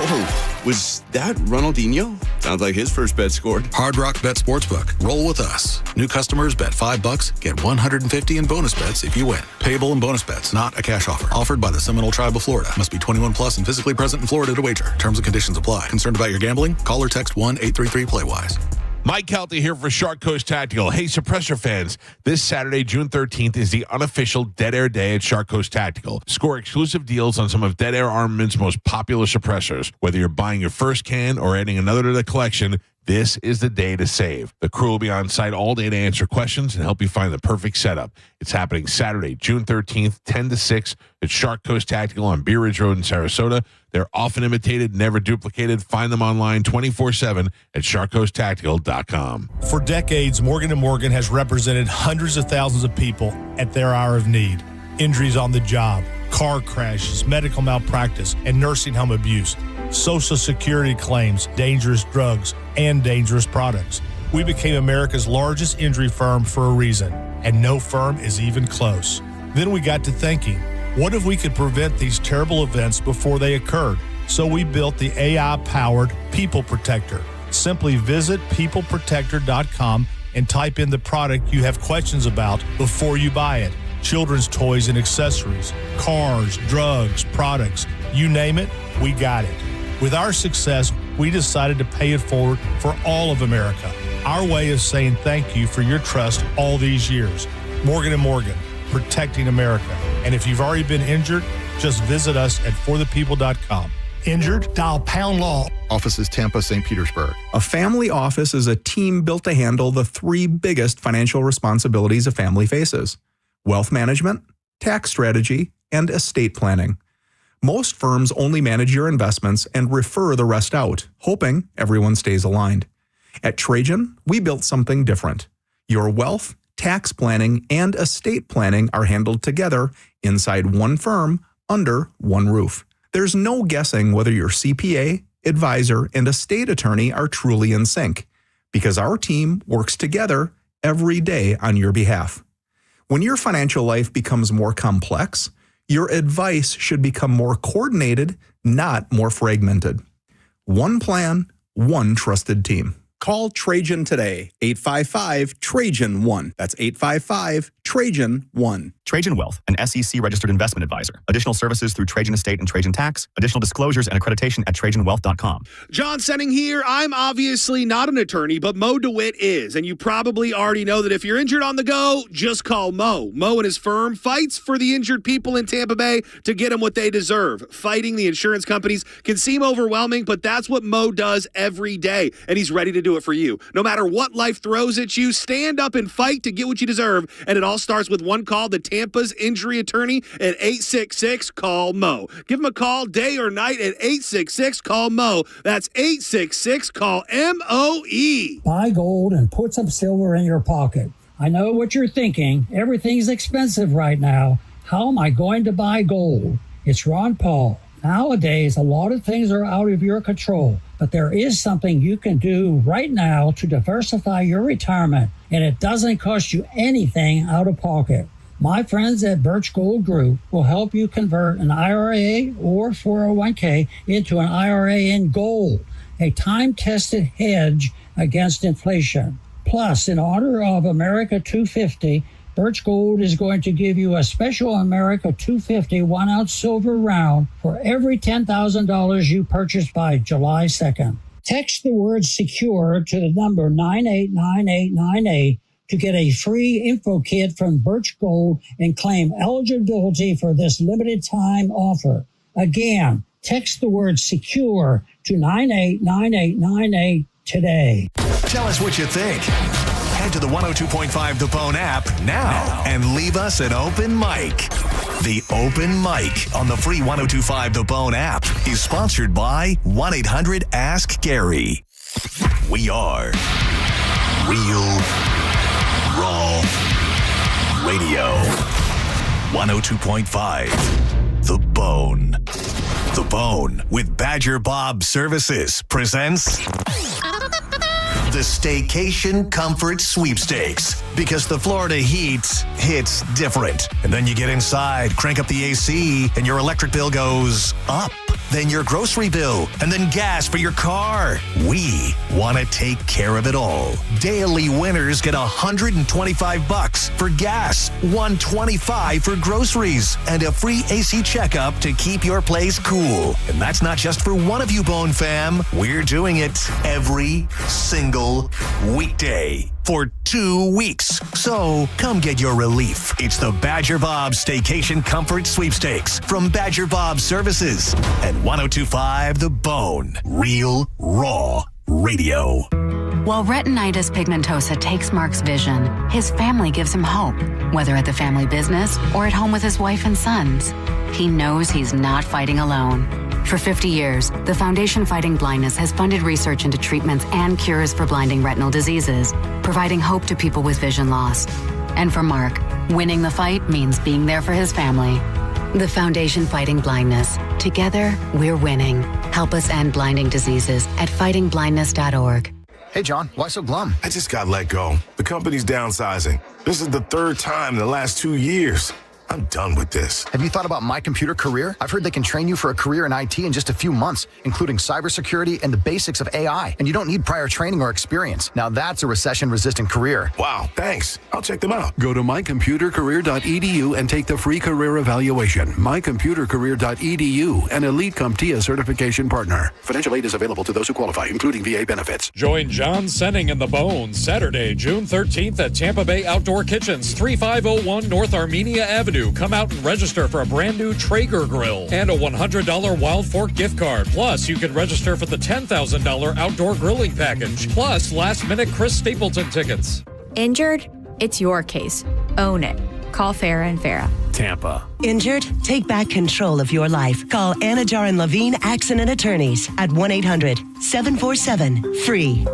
Oh, was that Ronaldinho? Sounds like his first bet scored. Hard Rock Bet Sportsbook. Roll with us. New customers bet $5, get $150 in bonus bets if you win. Payable in bonus bets, not a cash offer. Offered by the Seminole Tribe of Florida. Must be 21 plus and physically present in Florida to wager. Terms and conditions apply. Concerned about your gambling? Call or text 1-833-PLAY-WISE. Mike Calta here for Shark Coast Tactical. Hey, Suppressor fans, this Saturday, June 13th, is the unofficial Dead Air Day at Shark Coast Tactical. Score exclusive deals on some of Dead Air Armament's most popular suppressors. Whether you're buying your first can or adding another to the collection, this is the day to save. The crew will be on site all day to answer questions and help you find the perfect setup. It's happening Saturday, June 13th, 10 to 6 at Shark Coast Tactical on Bee Ridge Road in Sarasota. They're often imitated, never duplicated. Find them online 24/7 at sharkcoasttactical.com. For decades, Morgan & Morgan has represented hundreds of thousands of people at their hour of need. Injuries on the job, car crashes, medical malpractice, and nursing home abuse, Social Security claims, dangerous drugs, and dangerous products. We became America's largest injury firm for a reason, and no firm is even close. Then we got to thinking, what if we could prevent these terrible events before they occurred? So we built the AI-powered People Protector. Simply visit peopleprotector.com and type in the product you have questions about before you buy it. Children's toys and accessories, cars, drugs, products, you name it, we got it. With our success, we decided to pay it forward for all of America. Our way of saying thank you for your trust all these years. Morgan & Morgan, protecting America. And if you've already been injured, just visit us at forthepeople.com. Injured? Dial pound law. Offices Tampa, St. Petersburg. A family office is a team built to handle the 3 biggest financial responsibilities a family faces: wealth management, tax strategy, and estate planning. Most firms only manage your investments and refer the rest out, hoping everyone stays aligned. At Trajan, we built something different. Your wealth, tax planning, and estate planning are handled together inside one firm under one roof. There's no guessing whether your CPA, advisor, and estate attorney are truly in sync, because our team works together every day on your behalf. When your financial life becomes more complex, your advice should become more coordinated, not more fragmented. One plan, one trusted team. Call Trajan today, 855-TRAJAN-1. That's 855-TRAJAN-1. Trajan Wealth, an SEC-registered investment advisor. Additional services through Trajan Estate and Trajan Tax. Additional disclosures and accreditation at TrajanWealth.com. John Senning here. I'm obviously not an attorney, but Mo DeWitt is. And you probably already know that if you're injured on the go, just call Mo. Mo and his firm fights for the injured people in Tampa Bay to get them what they deserve. Fighting the insurance companies can seem overwhelming, but that's what Mo does every day. And he's ready to do it for you. No matter what life throws at you, stand up and fight to get what you deserve. And it all starts with one call to Tampa's injury attorney at 866-CALL-MO. Give him a call day or night at 866-CALL-MO. That's 866-CALL-MOE. Buy gold and put some silver in your pocket. I know what you're thinking. Everything's expensive right now. How am I going to buy gold? It's Ron Paul. Nowadays, a lot of things are out of your control, but there is something you can do right now to diversify your retirement, and it doesn't cost you anything out of pocket. My friends at Birch Gold Group will help you convert an IRA or 401k into an IRA in gold, a time-tested hedge against inflation. Plus, in honor of America 250, Birch Gold is going to give you a special America 250 1-ounce silver round for every $10,000 you purchase by July 2nd. Text the word SECURE to the number 989898 to get a free info kit from Birch Gold and claim eligibility for this limited time offer. Again, text the word SECURE to 989898 today. Tell us what you think. Head to the 102.5 The Bone app now and leave us an open mic. The open mic on the free 102.5 The Bone app is sponsored by 1-800-ASK-GARY. We are Real Raw Radio. 102.5 The Bone. The Bone with Badger Bob Services presents the Staycation Comfort Sweepstakes. Because the Florida heat hits different. And then you get inside, crank up the AC, and your electric bill goes up. Then your grocery bill, and then gas for your car. We want to take care of it all. Daily winners get $125 for gas, $125 for groceries, and a free AC checkup to keep your place cool. And that's not just for one of you, Bone fam. We're doing it every single weekday for 2 weeks. So come get your relief. It's the Badger Bob Staycation Comfort Sweepstakes from Badger Bob Services and 102.5 The Bone. Real Raw Radio. While retinitis pigmentosa takes Mark's vision, his family gives him hope, whether at the family business or at home with his wife and sons. He knows he's not fighting alone. For 50 years, the Foundation Fighting Blindness has funded research into treatments and cures for blinding retinal diseases, providing hope to people with vision loss. And for Mark, winning the fight means being there for his family. The Foundation Fighting Blindness. Together, we're winning. Help us end blinding diseases at fightingblindness.org. Hey, John, why so glum? I just got let go. The company's downsizing. This is the third time in the last 2 years. I'm done with this. Have you thought about My Computer Career? I've heard they can train you for a career in IT in just a few months, including cybersecurity and the basics of AI. And you don't need prior training or experience. Now that's a recession-resistant career. Wow, thanks. I'll check them out. Go to mycomputercareer.edu and take the free career evaluation. mycomputercareer.edu, an elite CompTIA certification partner. Financial aid is available to those who qualify, including VA benefits. Join John Senning and the Bone Saturday, June 13th at Tampa Bay Outdoor Kitchens, 3501 North Armenia Avenue. Come out and register for a brand new Traeger grill and a $100 Wild Fork gift card. Plus, you can register for the $10,000 outdoor grilling package. Plus, last-minute Chris Stapleton tickets. Injured? It's your case. Own it. Call Farah & Farah. Tampa. Injured? Take back control of your life. Call Anajar and Levine Accident Attorneys at 1-800-747-FREE.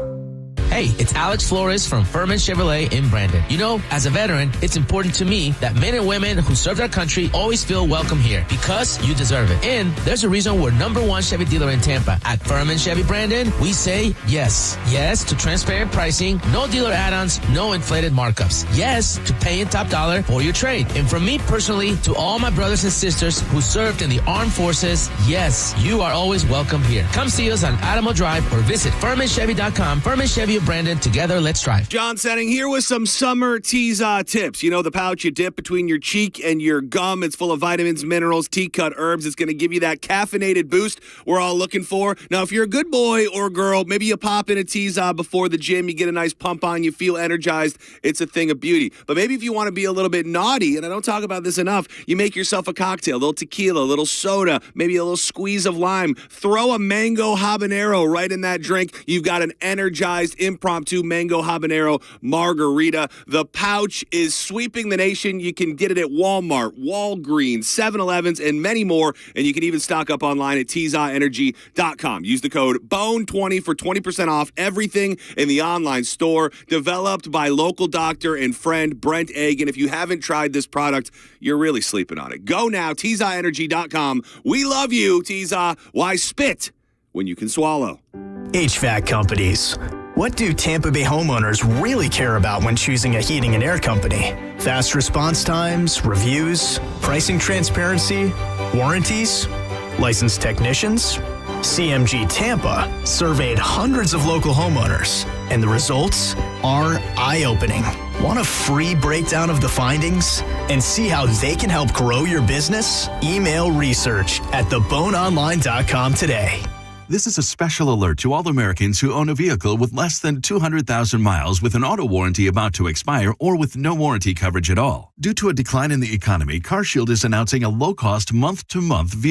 Hey, it's Alex Flores from Furman Chevrolet in Brandon. You know, as a veteran, it's important to me that men and women who served our country always feel welcome here because you deserve it. And there's a reason we're #1 Chevy dealer in Tampa. At Furman Chevy Brandon, we say yes. Yes to transparent pricing, no dealer add-ons, no inflated markups. Yes to paying top dollar for your trade. And from me personally to all my brothers and sisters who served in the armed forces, yes, you are always welcome here. Come see us on Adamo Drive or visit FurmanChevy.com. Furman Chevy of Brandon, together, let's drive. John Senning here with some summer Tease-Off tips. You know the pouch you dip between your cheek and your gum. It's full of vitamins, minerals, tea-cut herbs. It's going to give you that caffeinated boost we're all looking for. Now, if you're a good boy or girl, maybe you pop in a Tease-Off before the gym. You get a nice pump on. You feel energized. It's a thing of beauty. But maybe if you want to be a little bit naughty, and I don't talk about this enough, you make yourself a cocktail, a little tequila, a little soda, maybe a little squeeze of lime. Throw a mango habanero right in that drink. You've got an energized impromptu mango habanero margarita. The pouch is sweeping the nation. You can get it at Walmart, Walgreens, 7-Elevens, and many more. And you can even stock up online at teaseoffenergy.com. Use the code BONE20 for 20% off everything in the online store. Developed by local doctor and friend Brent Egg. And if you haven't tried this product, you're really sleeping on it. Go now, teaseoffenergy.com. We love you, Teaseoff. Why spit when you can swallow? HVAC companies. What do Tampa Bay homeowners really care about when choosing a heating and air company? Fast response times, reviews, pricing transparency, warranties, licensed technicians? CMG Tampa surveyed hundreds of local homeowners, and the results are eye-opening. Want a free breakdown of the findings and see how they can help grow your business? Email research@theboneonline.com today. This is a special alert to all Americans who own a vehicle with less than 200,000 miles with an auto warranty about to expire or with no warranty coverage at all. Due to a decline in the economy, CarShield is announcing a low-cost month-to-month vehicle